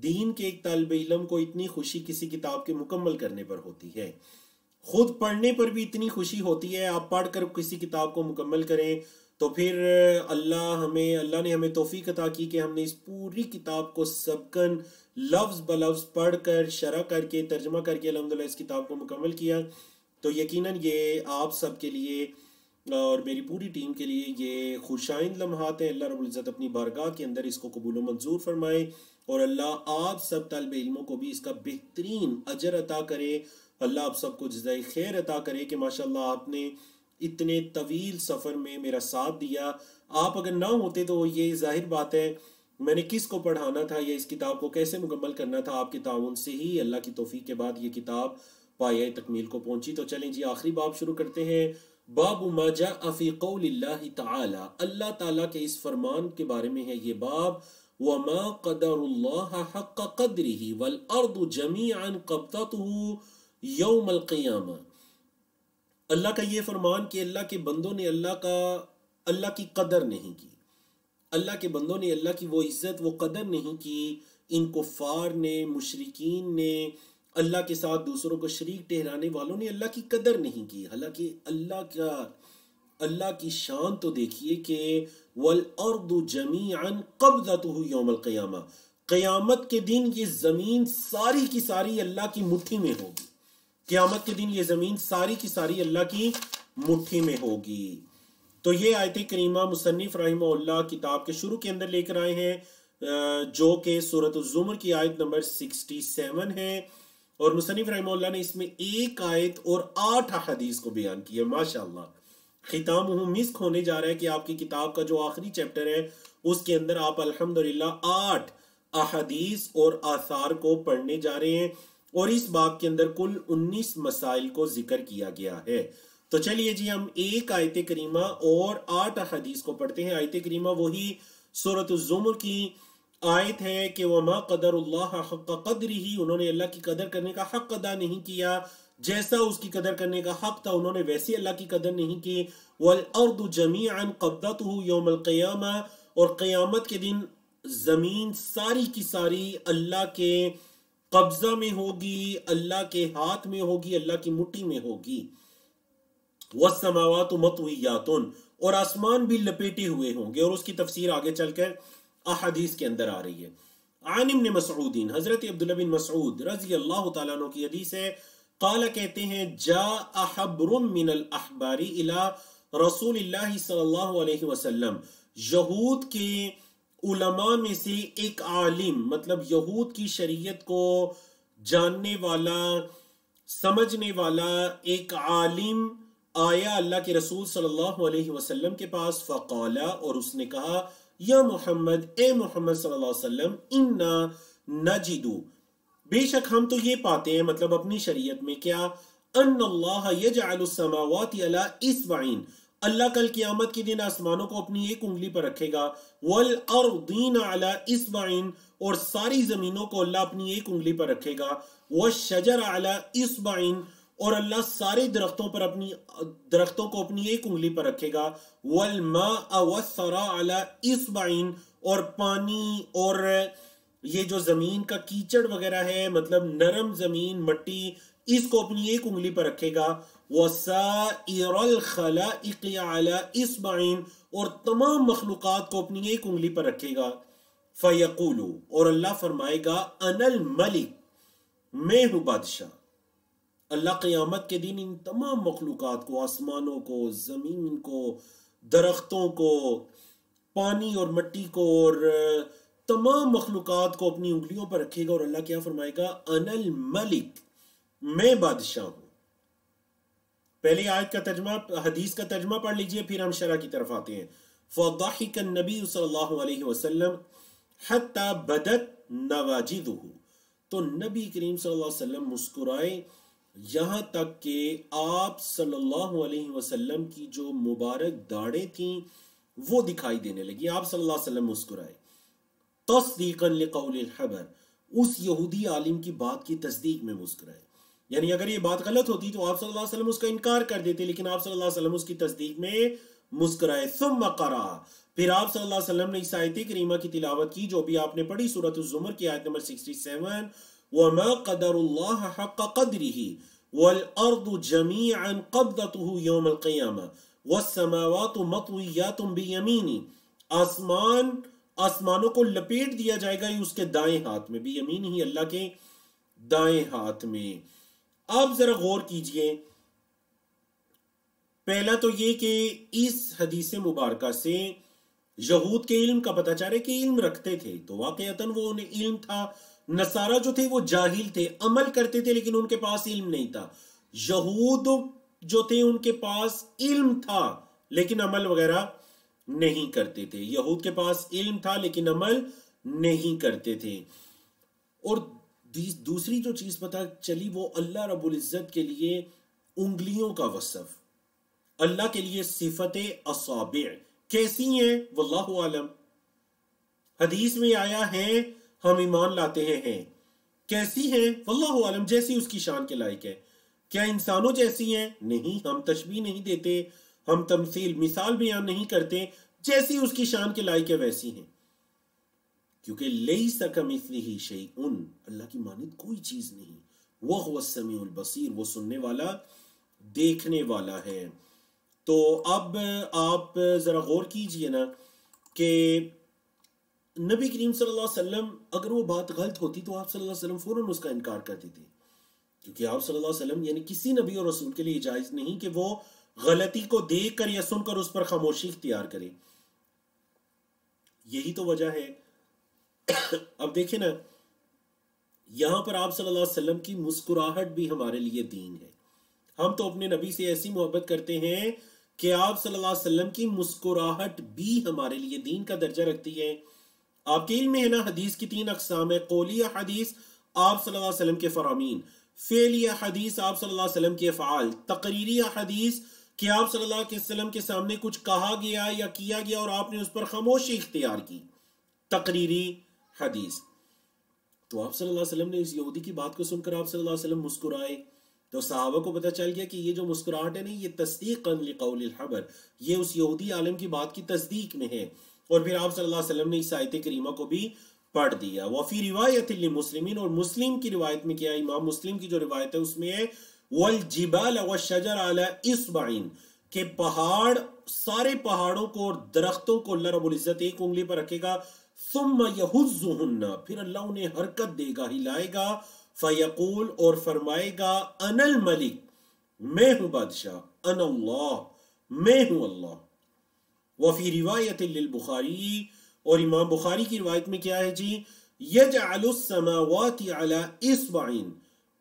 دین کے ایک طالب علم کو اتنی خوشی کسی کتاب کے مکمل کرنے پر ہوتی ہے. خود پڑھنے پر بھی اتنی خوشی ہوتی ہے، آپ پڑھ کر کسی کتاب کو مکمل کریں تو پھر اللہ نے ہمیں توفیق عطا کی کہ ہم نے اس پوری کتاب کو سبکن لفظ بلفظ پڑھ کر، شرح کر کے، ترجمہ کر کے الحمدللہ اس کتاب کو مکمل کیا. تو یقیناً یہ آپ سب کے لیے اور میری پوری ٹیم کے لیے یہ خوشائند لمحات ہیں. اللہ رب العزت اپنی بارگاہ کے اندر اس کو قبول و منظور فرمائے، اور اللہ آپ سب طالب علموں کو بھی اس کا بہترین اجر عطا کرے. اللہ آپ سب کو جزائے خیر عطا کرے کہ ماشاءاللہ آپ نے اتنے طویل سفر میں میرا ساتھ دیا. آپ اگر نہ ہوتے تو یہ ظاہر بات ہے میں نے کس کو پڑھانا تھا یا اس کتاب کو کیسے مکمل کرنا تھا. آپ کے تعاون سے ہی اللہ کی توفیق کے بعد یہ کتاب پایۂ تکمیل کو پہنچی. تو چلیں جی آخری باب شروع کرتے ہیں. باب ما جاء فی قول اللہ تعالی، اللہ تعالیٰ کے اس فرمان کے بارے میں ہے یہ باب. وما قدر اللہ حق قدرہ والارض جمیعا قبضتہ یوم القیامہ. اللہ کا یہ فرمان کہ اللہ کے بندوں نے اللہ کی قدر نہیں کی، اللہ کے بندوں نے اللہ کی وہ عزت وہ قدر نہیں کی. ان کفار نے، مشرکین نے، اللہ کے ساتھ دوسروں کو شریک ٹھہرانے والوں نے اللہ کی قدر نہیں کی. حالانکہ اللہ کی شان تو دیکھیے کہ والارض جمیعا قبضتہ یوم القیامہ، قیامت کے دن یہ زمین ساری کی ساری اللہ کی مٹھی میں ہوگی. قیامت کے دن یہ زمین ساری کی ساری اللہ کی مٹھی میں ہوگی. تو یہ آیت کریمہ مصنف رحمہ اللہ کتاب کے شروع کے اندر لے کر آئے ہیں، جو کہ سورۃ الزمر کی آیت نمبر 67 ہے، اور مصنف رحمہ اللہ نے اس میں 1 آیت اور 8 احادیث کو بیان کیا. ماشاءاللہ ختامہ مسک ہونے جا رہا ہے کہ آپ کی کتاب کا جو آخری چیپٹر ہے اس کے اندر آپ الحمدللہ 8 احادیث اور آثار کو پڑھنے جا رہے ہیں. اور اس باب کے اندر کل 19 مسائل کو ذکر کیا گیا ہے۔ تو چلیے جی ہم ایک آیت کریمہ اور 8 احادیث کو پڑھتے ہیں۔ آیت کریمہ وہی سورۃ الزمر کی آیت ہے کہ وَمَا قَدَرُ اللَّهَ حَقَّ قَدْرِهِ، انہوں نے اللہ کی قدر کرنے کا حق ادا نہیں کیا، جیسا اس کی قدر کرنے کا حق تھا انہوں نے ویسے اللہ کی قدر نہیں کی۔ وَالْأَرْضُ جَمِيعًا قَبْضَتُهُ يَوْمَ الْقِيَامَةِ، اور قیامت کے دن زمین ساری کی ساری اللہ کے قبضہ میں ہوگی، اللہ کے ہاتھ میں ہوگی، اللہ کی مٹھی میں ہوگی۔ وَالسَّمَاوَاتُ مَطْوِيَّاتٌ، اور آسمان بھی لپیٹے ہوئے ہوں گے، اور اس کی تفسیر آگے چل کر احادیث کے اندر آ رہی ہے۔ عن ابن مسعود، حضرت عبداللہ بن مسعود رضی اللہ تعالیٰ عنہ کی حدیث ہے، قال کہتے ہیں جاء حبر من الاحبار الى رسول اللہ صلی اللہ علیہ وسلم، یہود کے علماء میں سے ایک عالم، مطلب یہود کی شریعت کو جاننے والا سمجھنے والا ایک عالم آیا اللہ کے رسول صلی اللہ علیہ وسلم کے پاس، فقالا، اور اس نے کہا یا محمد، اے محمد صلی اللہ علیہ وسلم، انا نجدو، بے شک ہم تو یہ پاتے ہیں، مطلب اپنی شریعت میں کیا، ان اللہ یجعل السماوات علی اصبعین، اللہ کل قیامت کے دن آسمانوں کو اپنی ایک انگلی پر رکھے گا، والارضین علی اصبعین، اور ساری زمینوں کو اللہ اپنی ایک انگلی پر رکھے گا، والشجر علی اصبعین، اور اللہ سارے درختوں کو اپنی ایک انگلی پر رکھے گا، والماء والثرى علی اصبعین، اور پانی اور یہ جو زمین کا کیچڑ وغیرہ ہے، مطلب نرم زمین مٹی، اس کو اپنی ایک انگلی پر رکھے گا، وسائر الخلائق علی اصبعین، اور تمام مخلوقات کو اپنی ایک انگلی پر رکھے گا، فیقول، اور اللہ فرمائے گا انا الملک، میں ہوں بادشاہ۔ اللہ قیامت کے دن ان تمام مخلوقات کو، آسمانوں کو، زمین کو، درختوں کو، پانی اور مٹی کو، اور تمام مخلوقات کو اپنی انگلیوں پر رکھے گا، اور اللہ کیا فرمائے گا، انا الملک، میں بادشاہ ہوں۔ پہلے آیت کا ترجمہ، حدیث کا ترجمہ پڑھ لیجئے، پھر ہم شرح کی طرف آتے ہیں۔ فضحک النبی صلی اللہ علیہ وسلم حتی بدت نواجذہ، تو نبی کریم صلی اللہ علیہ وسلم مسکرائے یہاں تک کہ آپ صلی اللہ علیہ وسلم کی جو مبارک داڑھیں تھیں وہ دکھائی دینے لگی، آپ صلی اللہ علیہ وسلم مسکرائے، تصدیقا لقول الحبر، اس یہودی عالم کی بات کی تصدیق میں مسکرائے، یعنی اگر یہ بات غلط ہوتی تو آپ صلی اللہ علیہ وسلم اس کا انکار کر دیتے، لیکن آپ صلی اللہ علیہ وسلم اس کی تصدیق میں مسکرائے۔ ثم قرأ، پھر آپ صلی اللہ علیہ وسلم نے اس آیت کریمہ کی تلاوت کی جو بھی آپ نے پڑھی، سورۃ الزمر کی آیت نمبر 67، وَمَا قَدَرُ اللَّهَ حَقَّ قَدْرِهِ وَالْأَرْضُ جَمِيعًا قَبْضَتُهُ يَوْمَ الْقِيَامَةِ وَالسَّمَاوَاتُ مَطْوِيَّاتٌ بِيَمِينِهِ، آسمانوں کو لپیٹ دیا جائے گا اس کے دائیں ہاتھ میں، بیمین ہی اللہ کے دائیں ہاتھ میں۔ آپ ذرا غور کیجئے، پہلا تو یہ کہ اس حدیث مبارکہ سے یہود کے علم کا پتہ چل رہا ہے کہ علم رکھتے تھے، تو واقعتاً وہ انہیں علم تھا۔ نصارہ جو تھے وہ جاہل تھے، عمل کرتے تھے لیکن ان کے پاس علم نہیں تھا۔ یہود جو تھے ان کے پاس علم تھا لیکن عمل وغیرہ نہیں کرتے تھے۔ یہود کے پاس علم تھا لیکن عمل نہیں کرتے تھے۔ اور دوسری جو چیز پتہ چلی وہ اللہ رب العزت کے لیے انگلیوں کا وصف، اللہ کے لیے صفت اصابع کیسی ہیں واللہ عالم، حدیث میں آیا ہے ہم ایمان لاتے ہیں، کیسی ہیں واللہ عالم، جیسی اس کی شان کے لائق ہے۔ کیا انسانوں جیسی ہیں؟ نہیں، ہم تشبیہ نہیں دیتے، ہم تمثیل مثال بیان نہیں کرتے، جیسی اس کی شان کے لائق ہے ویسی ہیں، کیونکہ لیس کمثلہ شیء، اللہ کی مانند کوئی چیز نہیں، وہو السمیع البصیر، وہ سننے والا دیکھنے والا ہے۔ تو اب آپ ذرا غور کیجئے نا کہ نبی کریم صلی اللہ علیہ وسلم اگر وہ بات غلط ہوتی تو آپ صلی اللہ علیہ وسلم فوراً اس کا انکار کر دیتے، کیونکہ آپ صلی اللہ علیہ وسلم یعنی کسی نبی اور رسول کے لیے جائز نہیں کہ وہ غلطی کو دیکھ کر یا سن کر اس پر خاموشی اختیار کرے۔ یہی تو وجہ ہے۔ اب دیکھیں نا، یہاں پر آپ صلی اللہ علیہ وسلم کی مسکراہٹ بھی ہمارے لیے دین ہے۔ ہم تو اپنے نبی سے ایسی محبت کرتے ہیں کہ آپ صلی اللہ علیہ وسلم کی مسکراہٹ بھی ہمارے لیے دین کا درجہ رکھتی ہے۔ آپ کے علم میں ہے نا، حدیث کی 3 اقسام ہے، قولی حدیث، آپ صلی اللہ علیہ وسلم کے فرامین، فعلی حدیث آپ صلی اللہ علیہ وسلم کے افعال، تقریری حدیث کہ آپ صلی اللہ علیہ وسلم کے سامنے کچھ کہا گیا یا کیا گیا اور آپ نے اس پر خاموشی اختیار کی، تقریری حدیث۔ تو آپ صلی اللہ علیہ وسلم نے اس یہودی کی بات کو سن کر آپ صلی اللہ علیہ وسلم مسکرائے، تو صحابہ کو پتہ چل گیا کہ یہ جو مسکراہٹ ہے نہیں، یہ تصدیقاً لقول الحبر، یہ اس یہودی عالم کی بات کی تصدیق میں ہے۔ اور پھر آپ صلی اللہ علیہ وسلم نے اس آیت کریمہ کو بھی پڑھ دیا۔ وفی روایت للمسلمین، اور مسلم کی روایت میں کیا ہے، امام مسلم کی جو روایت ہے اس میں ہے والجبال والشجر علی اصبع، کہ پہاڑ، سارے پہاڑوں کو اور درختوں کو اللہ رب العزت ایک انگلی پر رکھے گا، ثم یہزہن، پھر اللہ انہیں حرکت دے گا، ہلائے گا، فیقول، اور فرمائے گا، انا الملک، میں ہوں بادشاہ، انا اللہ، میں ہوں اللہ۔ وفی روایت للبخاری، اور امام بخاری کی روایت میں کیا ہے جی، یجعل السماوات علی اصبع،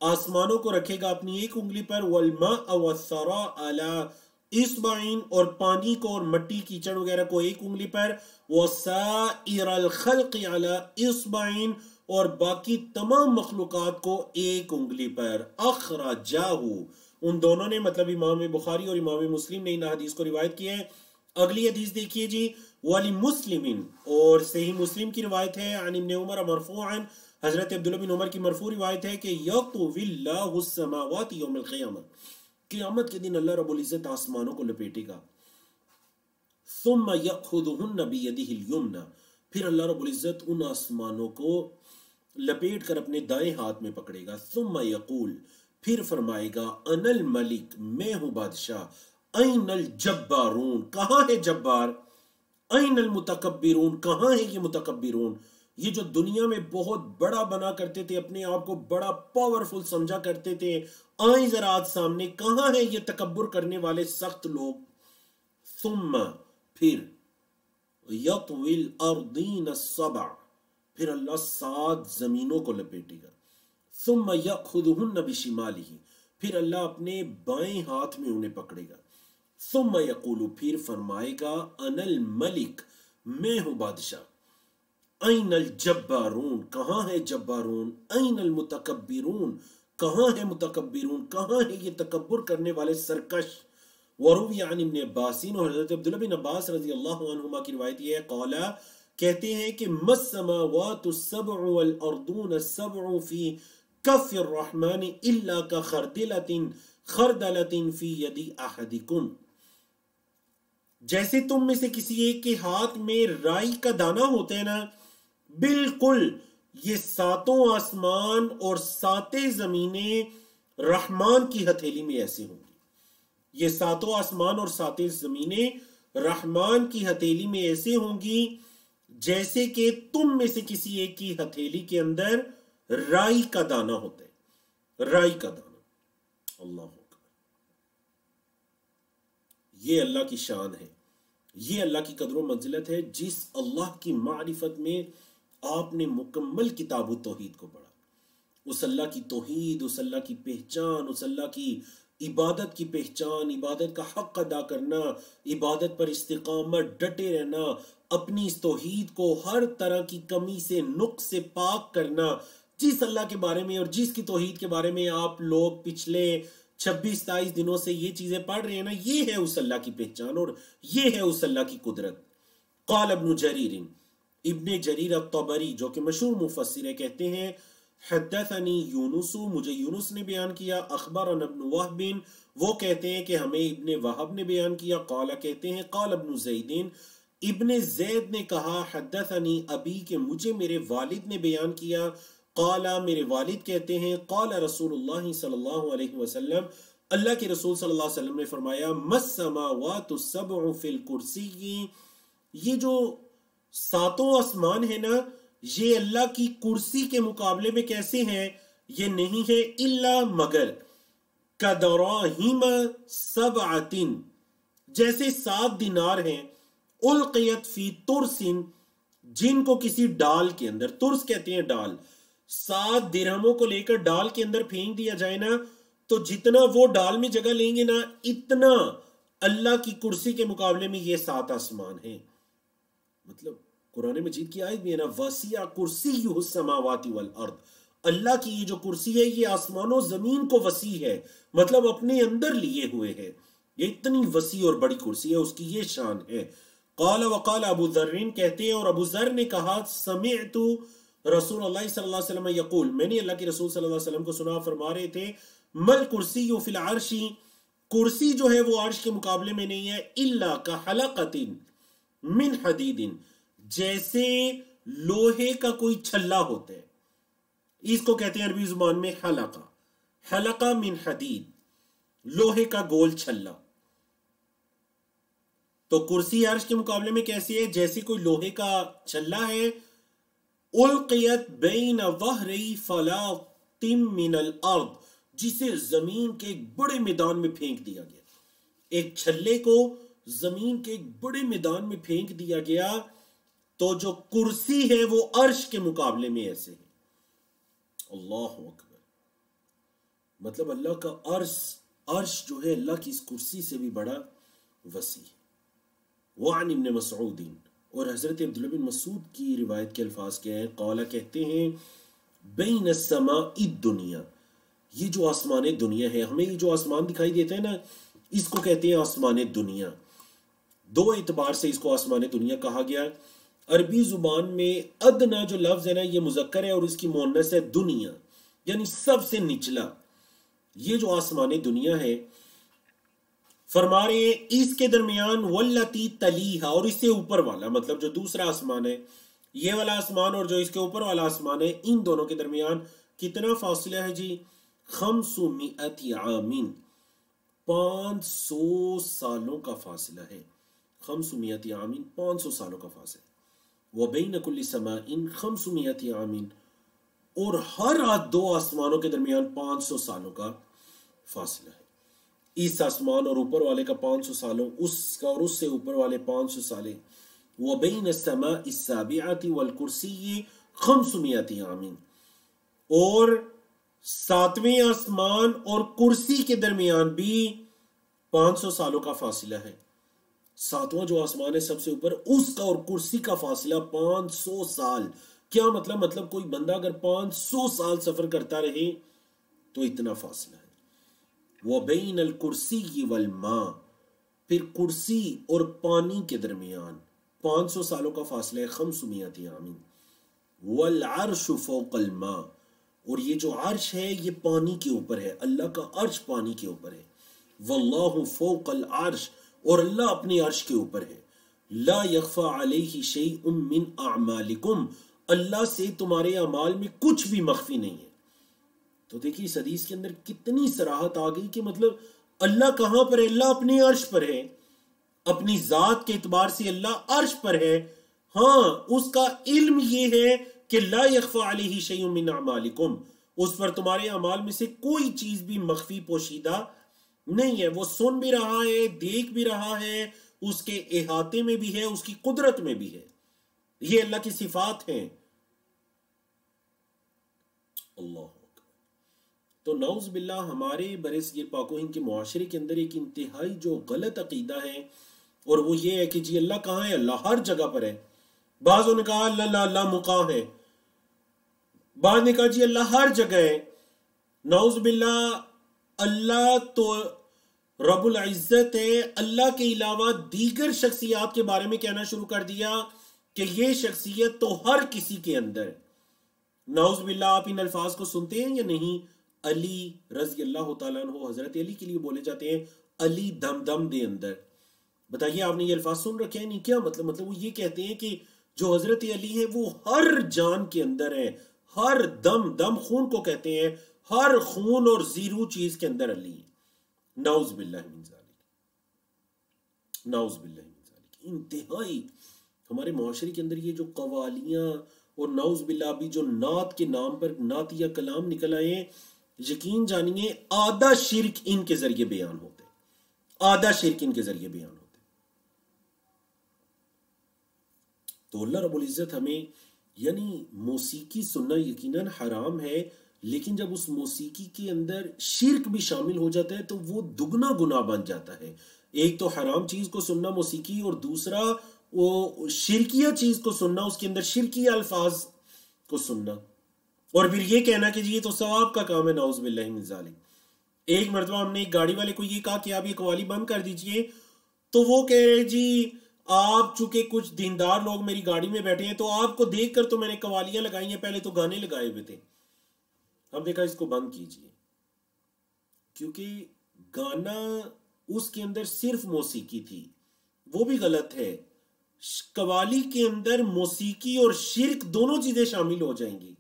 آسمانوں کو رکھے گا اپنی ایک انگلی پر، والماء والثرى علی اصبع، اور پانی کو اور مٹی کیچڑ وغیرہ کو ایک انگلی پر، وسائر الخلق علی اصبع، اور باقی تمام مخلوقات کو ایک انگلی پر۔ اخرجاہ، ان دونوں نے، مطلب امام بخاری اور امام مسلم نے ان حدیث کو روایت کی ہے۔ اگلی حدیث دیکھیے جی، وَلِمُسْلِمٍ، اور صحیح مسلم کی روایت ہے، عن ابن عمر مرفوعا، حضرت عبداللہ بن عمر کی مرفوع روایت ہے کہ یطوی اللہ السماوات یوم القیامہ، قیامت کے دن اللہ رب العزت آسمانوں کو لپیٹے گا، ثم یأخذہن بیدہ الیمنی، پھر اللہ رب العزت ان آسمانوں کو لپیٹ کر اپنے دائیں ہاتھ میں پکڑے گا، ثم یقول، پھر فرمائے گا، انا الملک، میں ہوں بادشاہ، این الجبارون، کہاں ہے جبار، این المتکبرون، کہاں ہے یہ متکبرون، یہ جو دنیا میں بہت بڑا بنا کرتے تھے، اپنے آپ کو بڑا پاورفل سمجھا کرتے تھے، آئیں ذرا آج سامنے، کہاں ہے یہ تکبر کرنے والے سخت لوگ۔ ثم، پھر، یطوی الارضین السبع، پھر اللہ 7 زمینوں کو لپیٹے گا، ثم یأخذہن بشمالہ، پھر اللہ اپنے بائیں ہاتھ میں انہیں پکڑے گا، ثم یقول، پھر فرمائے گا، انا الملک، میں ہوں بادشاہ، این الجبارون، کہاں ہے جبارون، این المتکبرون، کہاں ہے متکبرون، کہاں ہے یہ تکبر کرنے والے سرکش۔ وروی عن ابن عباسین، اور حضرت عبداللہ بن عباس رضی اللہ عنہما کی روایت یہ ہے، قالا، کہتے ہیں کہ مَا السَّمَاوَاتُ السَّبْعُ وَالْأَرْضُونَ السَّبْعُ فِي كَفِّ الرَّحْمَنِ إِلَّا كَخَرْدَلَةٍ فِي يَدِ أَحَدِكُمْ، جیسے تم میں سے کسی ایک کے ہاتھ میں رائی کا دانہ ہوتا ہے نا، بالکل یہ 7 آسمان اور 7 زمینیں رحمان کی ہتھیلی میں ایسے ہوں گی، یہ 7 آسمان اور 7 زمینیں رحمان کی ہتھیلی میں ایسے ہوں گی جیسے کہ تم میں سے کسی ایک کی ہتھیلی کے اندر رائی کا دانہ ہوتا ہے، رائی کا دانہ۔ اللہ اکبر، یہ اللہ کی شان ہے، یہ اللہ کی قدر و منزلت ہے، جس اللہ کی معرفت میں آپ نے مکمل کتاب التوحید کو پڑھا، اس اللہ کی توحید، اس اللہ کی پہچان، اس اللہ کی عبادت کی پہچان، عبادت کا حق ادا کرنا، عبادت پر استقامت، ڈٹے رہنا، اپنی اس توحید کو ہر طرح کی کمی سے، نقص سے پاک کرنا، جس اللہ کے بارے میں اور جس کی توحید کے بارے میں آپ لوگ پچھلے 26-27 دنوں سے یہ چیزیں پڑھ رہے ہیں نا، یہ ہے اس اللہ کی پہچان اور یہ ہے اس اللہ کی قدرت۔ قال ابن جریر، ابن جریر الطبری جو کہ مشہور مفسر ہے، کہتے ہیں حدثنی یونس، مجھے یونس نے بیان کیا، اخبرنا ابن وہب، وہ کہتے ہیں کہ ہمیں ابن وہب نے بیان کیا، قال کہتے ہیں قال ابن زید، ابن زید نے کہا حدثنی ابی، کہ مجھے میرے والد نے بیان کیا، قال میرے والد کہتے ہیں قال رسول اللہ صلی اللہ علیہ وسلم، اللہ کے رسول صلی اللہ علیہ وسلم نے فرمایا، ما السماوات السبع فی الکرسی، یہ جو 7 آسمان ہیں نا، یہ اللہ کی کرسی کے مقابلے میں کیسے ہیں، یہ نہیں ہے الا مگر کدراہیم 7، جیسے 7 دینار ہیں، القیت فی ترس، جن کو کسی ڈال کے اندر، ترس کہتے ہیں ڈال، 7 درہموں کو لے کر ڈال کے اندر پھینک دیا جائے نا، تو جتنا وہ ڈال میں جگہ لیں گے نا، اتنا اللہ کی کرسی کے مقابلے میں یہ 7 آسمان ہیں۔ مطلب قرآن مجید کی آیت بھی ہے نا، وَسِعَ كُرْسِيُّهُ السَّمَاوَاتِ وَالْأَرْضِ، اللہ کی یہ جو کرسی ہے یہ آسمان و زمین کو وسیع ہے، مطلب اپنے اندر لیے ہوئے ہے، یہ اتنی وسیع اور بڑی کرسی ہے، اس کی یہ شان ہے۔ قال وقال ابو ذر، کہتے ہیں اور ابو ذر نے کہا سمعت رسول اللہ صلی اللہ علیہ وسلم یقول، میں نے اللہ کے رسول صلی اللہ علیہ وسلم کو سنا فرما رہے تھے مل کرسی فی العرش، کرسی جو ہے وہ عرش کے مقابلے میں نہیں ہے، الا کحلقۃ من حدید، جیسے لوہے کا کوئی چھلا ہوتا ہے، اس کو کہتے ہیں عربی زبان میں حلقہ، حلقہ من حدید، لوہے کا گول چھلا۔ تو کرسی عرش کے مقابلے میں کیسی ہے؟ جیسی کوئی لوہے کا چھلا ہے، القیت بین ظہری فلاط من الارض، جسے زمین کے ایک بڑے میدان میں پھینک دیا گیا، ایک چھلے کو زمین کے ایک بڑے میدان میں پھینک دیا گیا، تو جو کرسی ہے وہ عرش کے مقابلے میں ایسے ہے۔ اللہ اکبر، مطلب اللہ کا عرش جو ہے اللہ کی اس کرسی سے بھی بڑا وسیع ہے۔ وعن ابن مسعود، اور حضرت عبداللہ بن مسعود کی روایت کے الفاظ کیا ہیں؟ قال، کہتے ہیں بین السماء الدنیا، یہ جو آسمان دنیا ہے، ہمیں یہ جو آسمان دکھائی دیتا ہے نا، اس کو کہتے ہیں آسمان دنیا۔ دو اعتبار سے اس کو آسمان دنیا کہا گیا۔ عربی زبان میں ادنا جو لفظ ہے نا یہ مذکر ہے اور اس کی مؤنث ہے دنیا، یعنی سب سے نچلا۔ یہ جو آسمان دنیا ہے، فرما رہے ہیں اس کے درمیان واللتی تلیہا، اور اس سے اوپر والا، مطلب جو دوسرا آسمان ہے، یہ والا آسمان اور جو اس کے اوپر والا آسمان ہے، ان دونوں کے درمیان کتنا فاصلہ ہے جی؟ 500 عام، 500 سالوں کا فاصلہ ہے۔ 500 عام، 500 سالوں کا فاصلہ۔ وبین کل سماء 500 عام، اور ہر دو آسمانوں کے درمیان 500 سالوں کا فاصلہ ہے۔ اس آسمان اور اوپر والے کا 500 سالوں، اس کا اور اس سے اوپر والے 500 سالے۔ وبین السماء السابعۃ والکرسی 500 عام، اور 7ویں آسمان اور کرسی کے درمیان بھی 500 سالوں کا فاصلہ ہے۔ 7واں جو آسمان ہے سب سے اوپر، اس کا اور کرسی کا فاصلہ 500 سال۔ کیا مطلب؟ مطلب کوئی بندہ اگر 500 سال سفر کرتا رہے تو اتنا فاصلہ ہے۔ وَبَيْنَ الْكُرْسِيِّ وَالْمَاءِ، پھر کرسی اور پانی کے درمیان 500 سالوں کا فاصلہ ہے، 500 عام۔ وَالْعَرْشُ فَوْقَ الْمَاءِ، اور یہ جو عرش ہے یہ پانی کے اوپر ہے، اللہ کا عرش پانی کے اوپر ہے۔ وَاللَّهُ فَوْقَ الْعَرْشِ، اور اللہ اپنے عرش کے اوپر ہے۔ لَا يَخْفَى عَلَيْهِ شَيْءٌ مِّنْ أَعْمَالِكُمْ، اللہ سے تمہارے اعمال میں کچھ بھی مخفی نہیں ہے۔ تو دیکھیے اس حدیث کے اندر کتنی صراحت آ گئی کہ مطلب اللہ کہاں پر ہے؟ اللہ اپنے عرش پر ہے، اپنی ذات کے اعتبار سے اللہ عرش پر ہے۔ ہاں، اس کا علم یہ ہے کہ لا یخفی علیہ شیء من اعمالکم، اس پر تمہارے اعمال میں سے کوئی چیز بھی مخفی پوشیدہ نہیں ہے، وہ سن بھی رہا ہے، دیکھ بھی رہا ہے، اس کے احاطے میں بھی ہے، اس کی قدرت میں بھی ہے۔ یہ اللہ کی صفات ہیں۔ اللہ، تو نعوذ باللہ ہمارے برصغیر پاک و ہند کے معاشرے کے اندر ایک انتہائی جو غلط عقیدہ ہے، اور وہ یہ ہے کہ جی اللہ کہاں ہے؟ اللہ ہر جگہ پر ہے۔ بعضوں نے کہا اللہ مقام ہے، بعض نے کہا جی اللہ ہر جگہ ہے۔ نعوذ باللہ، اللہ تو رب العزت ہے، اللہ کے علاوہ دیگر شخصیات کے بارے میں کہنا شروع کر دیا کہ یہ شخصیت تو ہر کسی کے اندر ہے۔ نعوذ باللہ، آپ ان الفاظ کو سنتے ہیں یا نہیں؟ علی رضی اللہ تعالیٰ عنہ، حضرت علی کے لیے بولے جاتے ہیں علی دم دم دے اندر۔ بتائیے آپ نے یہ الفاظ سن رکھے ہیں نہیں؟ کیا مطلب وہ یہ کہتے ہیں کہ جو حضرت علی ہے وہ ہر جان کے اندر ہے، ہر دم، دم خون کو کہتے ہیں، ہر خون اور زیرو چیز کے اندر علی ہے۔ نعوذ باللہ من ذالک، نعوذ باللہ من ذالک۔ انتہائی ہمارے معاشرے کے اندر یہ جو قوالیاں اور نعوذ باللہ بھی جو نعت کے نام پر نعتیہ کلام نکل آئے ہیں، یقین جانیے آدھا شرک ان کے ذریعے بیان ہوتے، آدھا شرک ان کے ذریعے بیان ہوتے۔ تو اللہ رب العزت ہمیں، یعنی موسیقی سننا یقیناً حرام ہے، لیکن جب اس موسیقی کے اندر شرک بھی شامل ہو جاتا ہے تو وہ دگنا گناہ بن جاتا ہے۔ ایک تو حرام چیز کو سننا موسیقی، اور دوسرا وہ شرکیہ چیز کو سننا، اس کے اندر شرکیہ الفاظ کو سننا۔ اور پھر یہ کہنا کہ جی یہ تو ثواب کا کام ہے، نعوذ باللہ من ذالک۔ ایک مرتبہ ہم نے ایک گاڑی والے کو یہ کہا کہ آپ یہ قوالی بند کر دیجئے، تو وہ کہہ رہے جی آپ چونکہ کچھ دیندار لوگ میری گاڑی میں بیٹھے ہیں تو آپ کو دیکھ کر تو میں نے قوالیاں لگائی ہیں، پہلے تو گانے لگائے ہوئے تھے۔ ہم نے کہا اس کو بند کیجئے، کیونکہ گانا اس کے اندر صرف موسیقی تھی، وہ بھی غلط ہے۔ قوالی کے اندر موسیقی اور شرک دونوں چیزیں شامل ہو جائیں گی،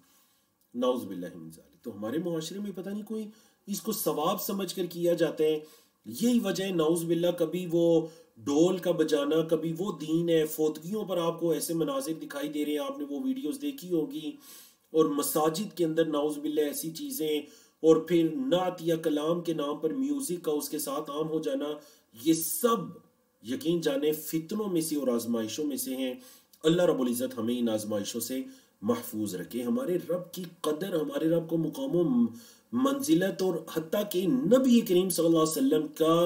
نعوذ باللہ من ذالک۔ تو ہمارے معاشرے میں پتہ نہیں کوئی اس کو ثواب سمجھ کر کیا جاتا ہے، یہی وجہ ہے نعوذ باللہ کبھی وہ ڈھول کا بجانا، کبھی وہ دین ہے۔ فوتگیوں پر آپ کو ایسے مناظر دکھائی دے رہے ہیں، آپ نے وہ ویڈیوز دیکھی ہوگی، اور مساجد کے اندر نعوذ باللہ ایسی چیزیں، اور پھر نعت یا کلام کے نام پر میوزک کا اس کے ساتھ عام ہو جانا، یہ سب یقین جانے فتنوں میں سے اور آزمائشوں میں سے ہیں۔ اللہ رب العزت ہمیں ان آزمائشوں سے محفوظ رکھے، ہمارے رب کی قدر، ہمارے رب کو مقام و منزلت، اور حتیٰ کہ نبی کریم صلی اللہ علیہ وسلم کا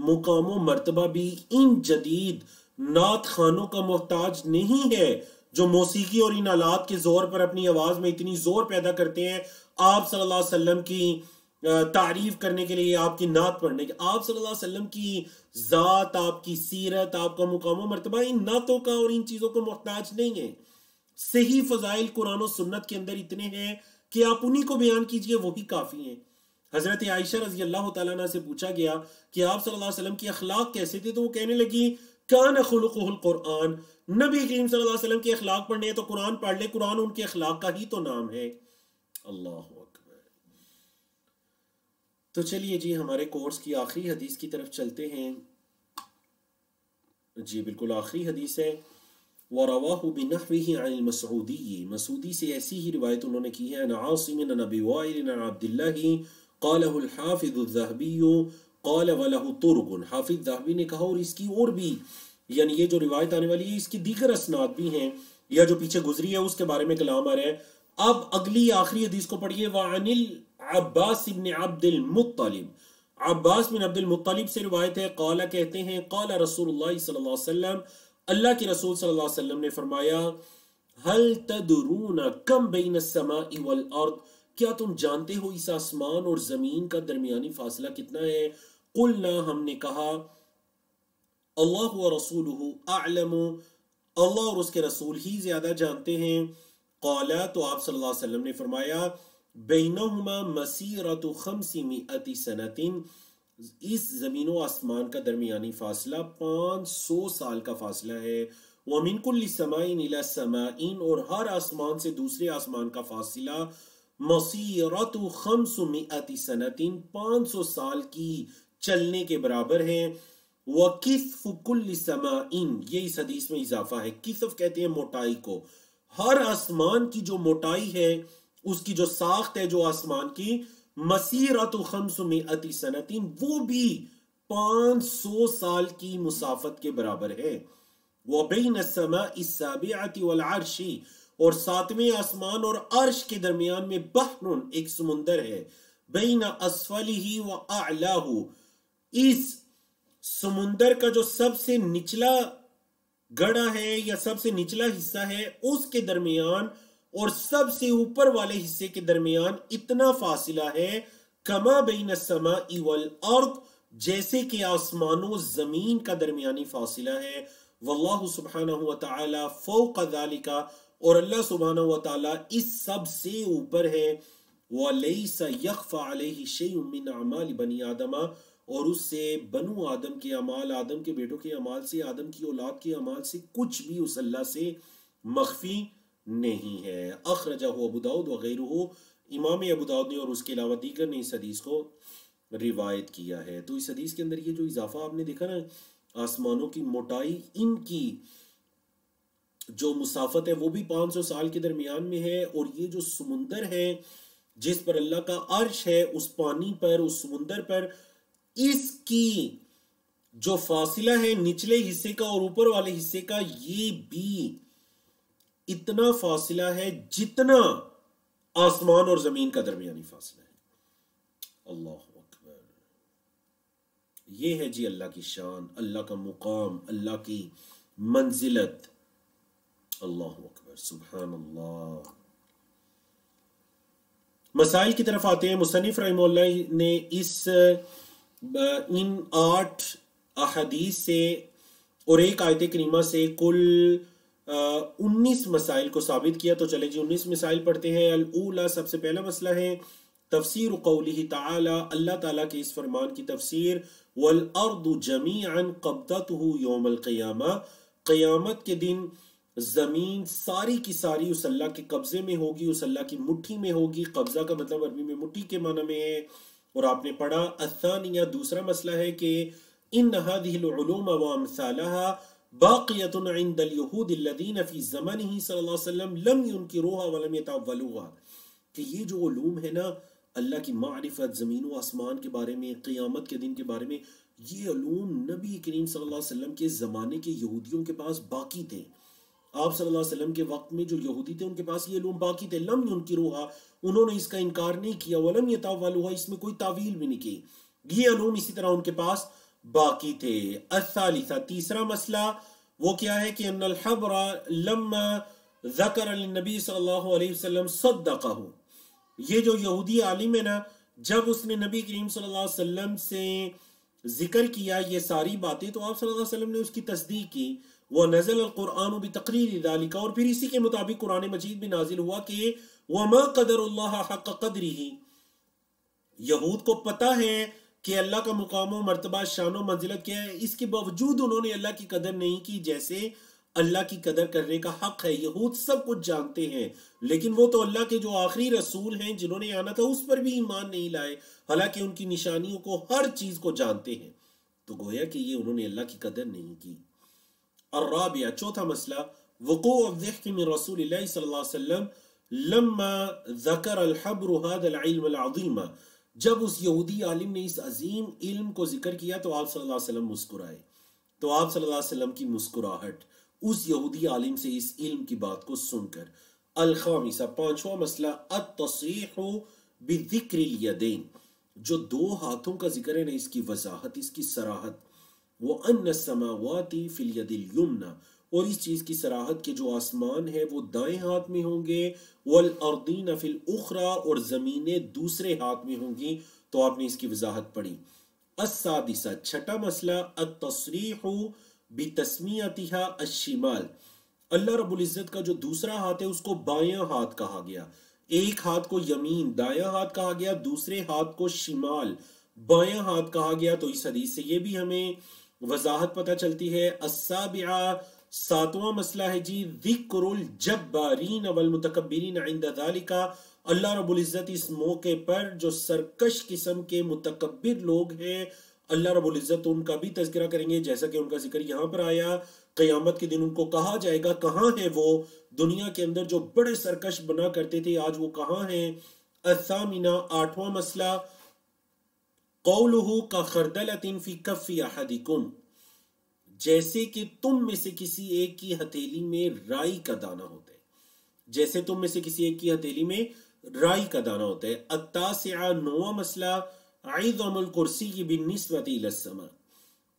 مقام و مرتبہ بھی ان جدید نعت خانوں کا محتاج نہیں ہے جو موسیقی اور ان آلات کے زور پر اپنی آواز میں اتنی زور پیدا کرتے ہیں آپ صلی اللہ علیہ وسلم کی تعریف کرنے کے لیے، آپ کی نعت پڑھنے کے۔ آپ صلی اللہ علیہ وسلم کی ذات، آپ کی سیرت، آپ کا مقام و مرتبہ ان نعتوں کا اور ان چیزوں کو محتاج نہیں ہے۔ صحیح فضائل قرآن و سنت کے اندر اتنے ہیں کہ آپ انہی کو بیان کیجئے، وہی کافی ہیں۔ حضرت عائشہ رضی اللہ تعالیٰ عنہ سے پوچھا گیا کہ آپ صلی اللہ علیہ وسلم کی اخلاق کیسے تھے، تو وہ کہنے لگی کان خلقہ القرآن، نبی کریم صلی اللہ علیہ وسلم کے اخلاق پڑھنے ہیں تو قرآن پڑھ لے، قرآن ان کے اخلاق کا ہی تو نام ہے۔ اللہ اکبر۔ تو چلیے جی ہمارے کورس کی آخری حدیث کی طرف چلتے ہیں۔ جی بالکل آخری حدیث ہے، وَرَوَاهُ بِنَحْوِهِ عَنِ الْمَسْعُودِيِّ، مسعودی سے ایسی ہی روایت انہوں نے کی ہے، عن عاصم عن ابی وائل عن عبد اللہ قالہ الحافظ الذہبی قال وَلَهُ طُرق۔ حافظ ذہبی نے کہا، اور اس کی اور بھی، یعنی یہ جو روایت آنے والی ہے اس کی دیگر اسناد بھی ہیں، یا جو پیچھے گزری ہے اس کے بارے میں کلام آ رہا ہے۔ اب اگلی آخری حدیث کو پڑھیے، وَعَنِ العباس بن عبد المطلب، عباس بن عبد المطلب سے روایت ہے، قال کہتے ہیں، قال رسول اللہ صلی اللہ علیہ وسلم، اللہ کے رسول صلی اللہ علیہ وسلم نے فرمایا، هل تدرون کم بین السماء والارض، کیا تم جانتے ہو اس آسمان اور زمین کا درمیانی فاصلہ کتنا ہے؟ قلنا، ہم نے کہا، اللہ و رسولہ اعلم، اللہ اور اس کے رسول ہی زیادہ جانتے ہیں۔ قال، تو آپ صلی اللہ علیہ وسلم نے فرمایا، بینہما مسیرۃ 500 سنۃ، اس زمین و آسمان کا درمیانی فاصلہ 500 سال کا فاصلہ ہے۔ وَمِن كُلِّ سَمَاءٍ إِلَى سَمَاءٍ، اور ہر آسمان سے دوسرے آسمان کا فاصلہ مسیرۃ 500 سنۃ، 500 سال کی چلنے کے برابر ہے۔ وَكِثْفُ كُلِّ سَمَاءٍ، یہ اس حدیث میں اضافہ ہے، کثف کہتے ہیں موٹائی کو، ہر آسمان کی جو موٹائی ہے، اس کی جو ساخت ہے جو آسمان کی، مسیرۃ 500 سنۃ، وہ بھی 500 سال کی مسافت کے برابر ہے۔ وَبَيْنَ السَّمَاءِ السَّابِعَةِ وَالْعَرْشِ، اور ساتویں آسمان اور عرش کے درمیان میں بحر، ایک سمندر ہے، بین اسفلہ وَأَعْلَاهُ، اس سمندر کا جو سب سے نچلا گڑھا ہے یا سب سے نچلا حصہ ہے اس کے درمیان اور سب سے اوپر والے حصے کے درمیان اتنا فاصلہ ہے، کما بین السماء والارض، جیسے کہ آسمان و زمین کا درمیانی فاصلہ ہے۔ واللہ سبحانہ وتعالی فوق ذالک، اور اللہ سبحانہ وتعالی اس سب سے اوپر ہے۔ وَلَيْسَ يَخْفَى عَلَيْهِ شَيْءٌ مِّنْ أَعْمَالِ بَنِي آدَمَ، اور اس سے بنو آدم کے اعمال، آدم کے بیٹوں کے اعمال سے، آدم کی اولاد کے اعمال سے کچھ بھی اس اللہ سے مخفی نہیں ہے۔ اخرجہ ابو داؤد وغیرہ، امام ابو داؤد نے اور اس کے علاوہ دیگر نے اس حدیث کو روایت کیا ہے۔ تو اس حدیث کے اندر یہ جو اضافہ آپ نے دیکھا نا، آسمانوں کی موٹائی، ان کی جو مسافت ہے وہ بھی 500 سال کے درمیان میں ہے، اور یہ جو سمندر ہے جس پر اللہ کا عرش ہے، اس پانی پر، اس سمندر پر، اس کی جو فاصلہ ہے نچلے حصے کا اور اوپر والے حصے کا، یہ بھی اتنا فاصلہ ہے جتنا آسمان اور زمین کا درمیانی فاصلہ ہے۔ اللہ اکبر۔ یہ ہے جی اللہ کی شان، اللہ کا مقام، اللہ کی منزلت۔ اللہ اکبر، سبحان اللہ۔ مسائل کی طرف آتے ہیں. مصنف رحمہ اللہ نے ان 8 احادیث سے اور ایک آیت کریمہ سے کل 19 مسائل کو ثابت کیا. تو چلے جی 19 مسائل پڑھتے ہیں. الاولا، سب سے پہلا مسئلہ ہے تفسیر قولہ تعالی، اللہ تعالیٰ کے اس فرمان کی تفسیر، والارض جمیعا قبضتہ یوم القیامہ، قیامت کے دن زمین ساری کی ساری اس اللہ کے قبضے میں ہوگی، اس اللہ کی مٹھی میں ہوگی. قبضہ کا مطلب عربی میں مٹھی کے معنی میں ہے. اور آپ نے پڑھا الثانیہ، دوسرا مسئلہ ہے کہ ان هذه العلوم وامثالها باقیۃ عند اليہود الذین فی زمانہ صلی اللہ علیہ وسلم لم ينکروها ولم يتأولوها، کہ یہ جو علوم ہے نا، اللہ کی معرفت، زمین و آسمان کے بارے میں، قیامت کے دن کے بارے میں، یہ علوم نبی کریم صلی اللہ علیہ وسلم کے زمانے کے یہودیوں کے پاس باقی تھے. آپ صلی اللہ علیہ وسلم کے وقت میں جو یہودی تھے ان کے پاس یہ علوم باقی تھے. لم ينکروها، انہوں نے اس کا انکار نہیں کیا. ولم يتأولوها، اس میں کوئی تعویل بھی نہیں کی. یہ علوم اسی طرح ان کے پاس باقی تھے. الثالثہ، تیسرا مسئلہ وہ کیا ہے کہ ان الحبر لما ذکر للنبی صلی اللہ علیہ وسلم صدقہ، یہ جو یہودی عالم ہے نا، جب اس نے نبی کریم صلی اللہ علیہ وسلم سے ذکر کیا یہ ساری باتیں تو آپ صلی اللہ علیہ وسلم نے اس کی تصدیق کی. وَنَزَلَ الْقُرْآنُ بِتَقْرِيرِ ذَلِكَ، اور پھر اسی کے مطابق قرآن مجید بھی نازل ہوا کہ وَمَا قَدَرُ اللَّهَ حَقَّ قَدْرِهِ، یہود کو پتہ ہے کہ اللہ کا مقام و مرتبہ، شان و منزلت کیا ہے، اس کے باوجود انہوں نے اللہ کی قدر نہیں کی جیسے اللہ کی قدر کرنے کا حق ہے. یہود سب کچھ جانتے ہیں، لیکن وہ تو اللہ کے جو آخری رسول ہیں جنہوں نے آنا تھا اس پر بھی ایمان نہیں لائے، حالانکہ ان کی نشانیوں کو، ہر چیز کو جانتے ہیں. تو گویا کہ یہ انہوں نے اللہ کی قدر نہیں کی. الرابعہ، چوتھا مسئلہ، وقوع الضحك من رسول اللہ صلی اللہ علیہ وسلم لما ذکر الحبر هذا العلم العظیم، جب اس یہودی عالم نے اس عظیم علم کو ذکر کیا تو آپ صلی اللہ علیہ وسلم مسکرائے. تو آپ صلی اللہ علیہ وسلم کی مسکراہٹ اس یہودی عالم سے اس علم کی بات کو سن کر. الخامسہ، پانچواں مسئلہ، التصریح بذکر الیدین، جو 2 ہاتھوں کا ذکر ہے نا، اس کی وضاحت، اس کی صراحت. وَأَنَّ السَّمَاوَاتِ فِي الْيَدِ الْيُمْنَى، اور اس چیز کی صراحت کہ جو آسمان ہے وہ دائیں ہاتھ میں ہوں گے. وَالْأَرْضِينَ فِي الْأُخْرَى، اور زمینیں دوسرے ہاتھ میں ہوں گی. تو آپ نے اس کی وضاحت پڑھی. السادسہ، چھٹا مسئلہ، التصریح بتسمیتها الشمال، اللہ رب العزت کا جو دوسرا ہاتھ ہے اس کو بایاں ہاتھ کہا گیا. ایک ہاتھ کو یمین، دایاں ہاتھ کہا گیا، دوسرے ہاتھ کو شمال، بایاں ہاتھ کہا گیا. تو اس حدیث سے یہ بھی ہمیں وضاحت پتہ چلتی ہے. السابعہ، 7واں مسئلہ ہے جی، ذکر الجبارین والمتکبرین عند ذالک، اللہ رب العزت اس موقع پر جو سرکش قسم کے متکبر لوگ ہیں، اللہ رب العزت ان کا بھی تذکرہ کریں گے، جیسا کہ ان کا ذکر یہاں پر آیا. قیامت کے دن ان کو کہا جائے گا کہاں ہیں وہ، دنیا کے اندر جو بڑے سرکش بنا کرتے تھے آج وہ کہاں ہیں. الثامنہ، 8واں مسئلہ، قولہ کخردلۃ فی کف احدکم، جیسے کہ تم میں سے کسی ایک کی ہتھیلی میں رائی کا دانہ ہوتا ہے، جیسے تم میں سے کسی ایک کی ہتھیلی میں رائی کا دانہ ہوتا ہے. التاسعہ، 9واں مسئلہ، عظم الکرسی بالنسبۃ الی السماء،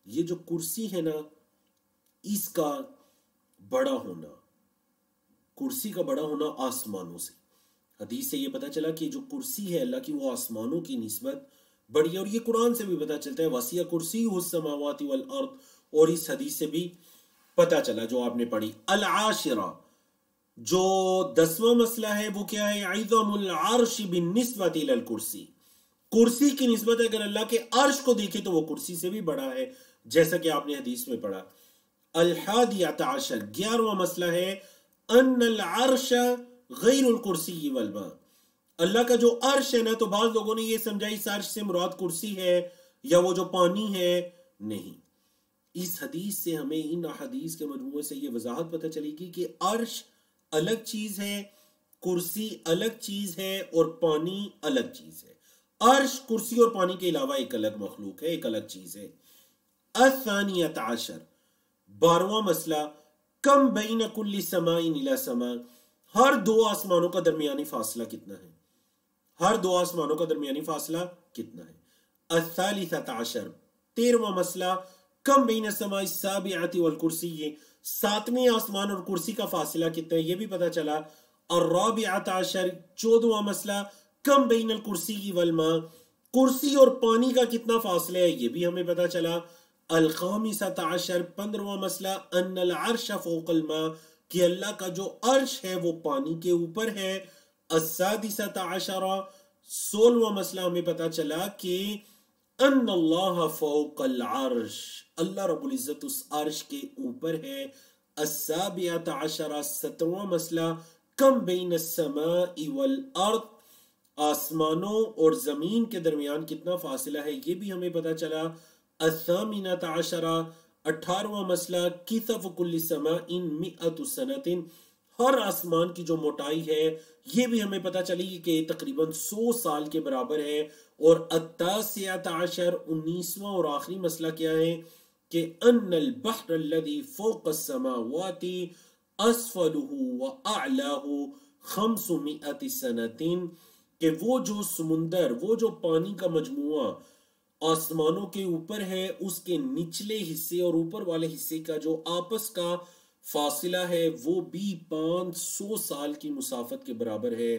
یہ جو کرسی ہے نا اس کا بڑا ہونا، کرسی کا بڑا ہونا آسمانوں سے. حدیث سے یہ پتہ چلا کہ جو کرسی ہے اللہ کی وہ آسمانوں کی نسبت بڑی ہے. اور یہ قرآن سے بھی پتہ چلتا ہے وسیع کرسیہ السماوات والارض، اور اس حدیث سے بھی پتہ چلا جو آپ نے پڑھی. العاشرہ، جو 10واں مسئلہ ہے وہ کیا ہے، عظم العرش بالنسبۃ الی الکرسی، کرسی کی نسبت اگر اللہ کے عرش کو دیکھے تو وہ کرسی سے بھی بڑا ہے، جیسا کہ آپ نے حدیث میں پڑھا. الحادیۃ عشر، 11واں مسئلہ ہے، ان العرش غیر الکرسی والماء، اللہ کا جو عرش ہے نا، تو بعض لوگوں نے یہ سمجھا اس عرش سے مراد کرسی ہے یا وہ جو پانی ہے، نہیں. اس حدیث سے ہمیں ان احادیث کے مجموعے سے یہ وضاحت پتہ چلے گی کہ عرش الگ چیز ہے، کرسی الگ چیز ہے، اور پانی الگ چیز ہے. عرش کرسی اور پانی کے علاوہ ایک الگ مخلوق ہے، ایک الگ چیز ہے. الثانیۃ عشر، 12واں مسئلہ، کم بین کل سماء الی سماء، ہر 2 آسمانوں کا درمیانی فاصلہ کتنا ہے، ہر 2 آسمانوں کا درمیانی فاصلہ کتنا ہے. الثالثۃ عشر، 13واں مسئلہ، کم بین السماء السابعۃ والکرسی، 7ویں آسمان اور کرسی کا فاصلہ کتنا ہے، یہ بھی پتہ چلا. الرابعۃ عشر، 14واں مسئلہ، کم بین الکرسی والماء، کرسی اور پانی کا کتنا فاصلہ ہے یہ بھی ہمیں پتا چلا۔ الخامسۃ عشر، 15واں مسئلہ، ان العرش فوق الماء، کہ اللہ کا جو عرش ہے وہ پانی کے اوپر ہے۔ السادسۃ عشرہ، 16واں مسئلہ ہمیں پتا چلا کہ ان اللہ فوق العرش، اللہ رب العزت اس عرش کے اوپر ہے۔ السابعۃ عشرہ، 17واں مسئلہ، کم بین السماء والارض، آسمانوں اور زمین کے درمیان کتنا فاصلہ ہے یہ بھی ہمیں پتا چلا۔ الثامنۃ عشرہ، 18واں مسئلہ، کثف کل سماء 100 سنۃ، ہر آسمان کی جو موٹائی ہے یہ بھی ہمیں پتا چلی کہ تقریباً 100 سال کے برابر ہے۔ اور التاسعۃ عشر، 19واں اور آخری مسئلہ کیا ہے کہ ان البحر الذي فوق السماوات اسفلہ واعلاہ 500 سنۃ، کہ وہ جو سمندر، وہ جو پانی کا مجموعہ آسمانوں کے اوپر ہے، اس کے نچلے حصے اور اوپر والے حصے کا جو آپس کا فاصلہ ہے وہ بھی 500 سال کی مسافت کے برابر ہے۔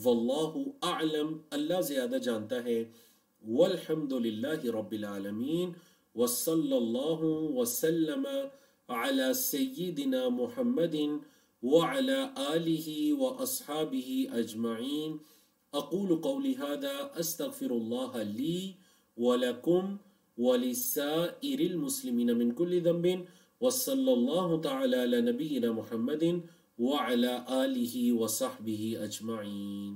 واللہ اعلم، اللہ زیادہ جانتا ہے۔ والحمد للہ رب العالمین، وصلی اللہ وسلم علی سیدنا محمد وعلى آلہ واصحابہ اجمعین۔ اقول قولی هذا استغفر اللہ لی ولکم ولسائر المسلمین من کل ذنب، وصلی اللہ تعالی علی نبینا محمد وعلى آلہ وصحبہ اجمعین۔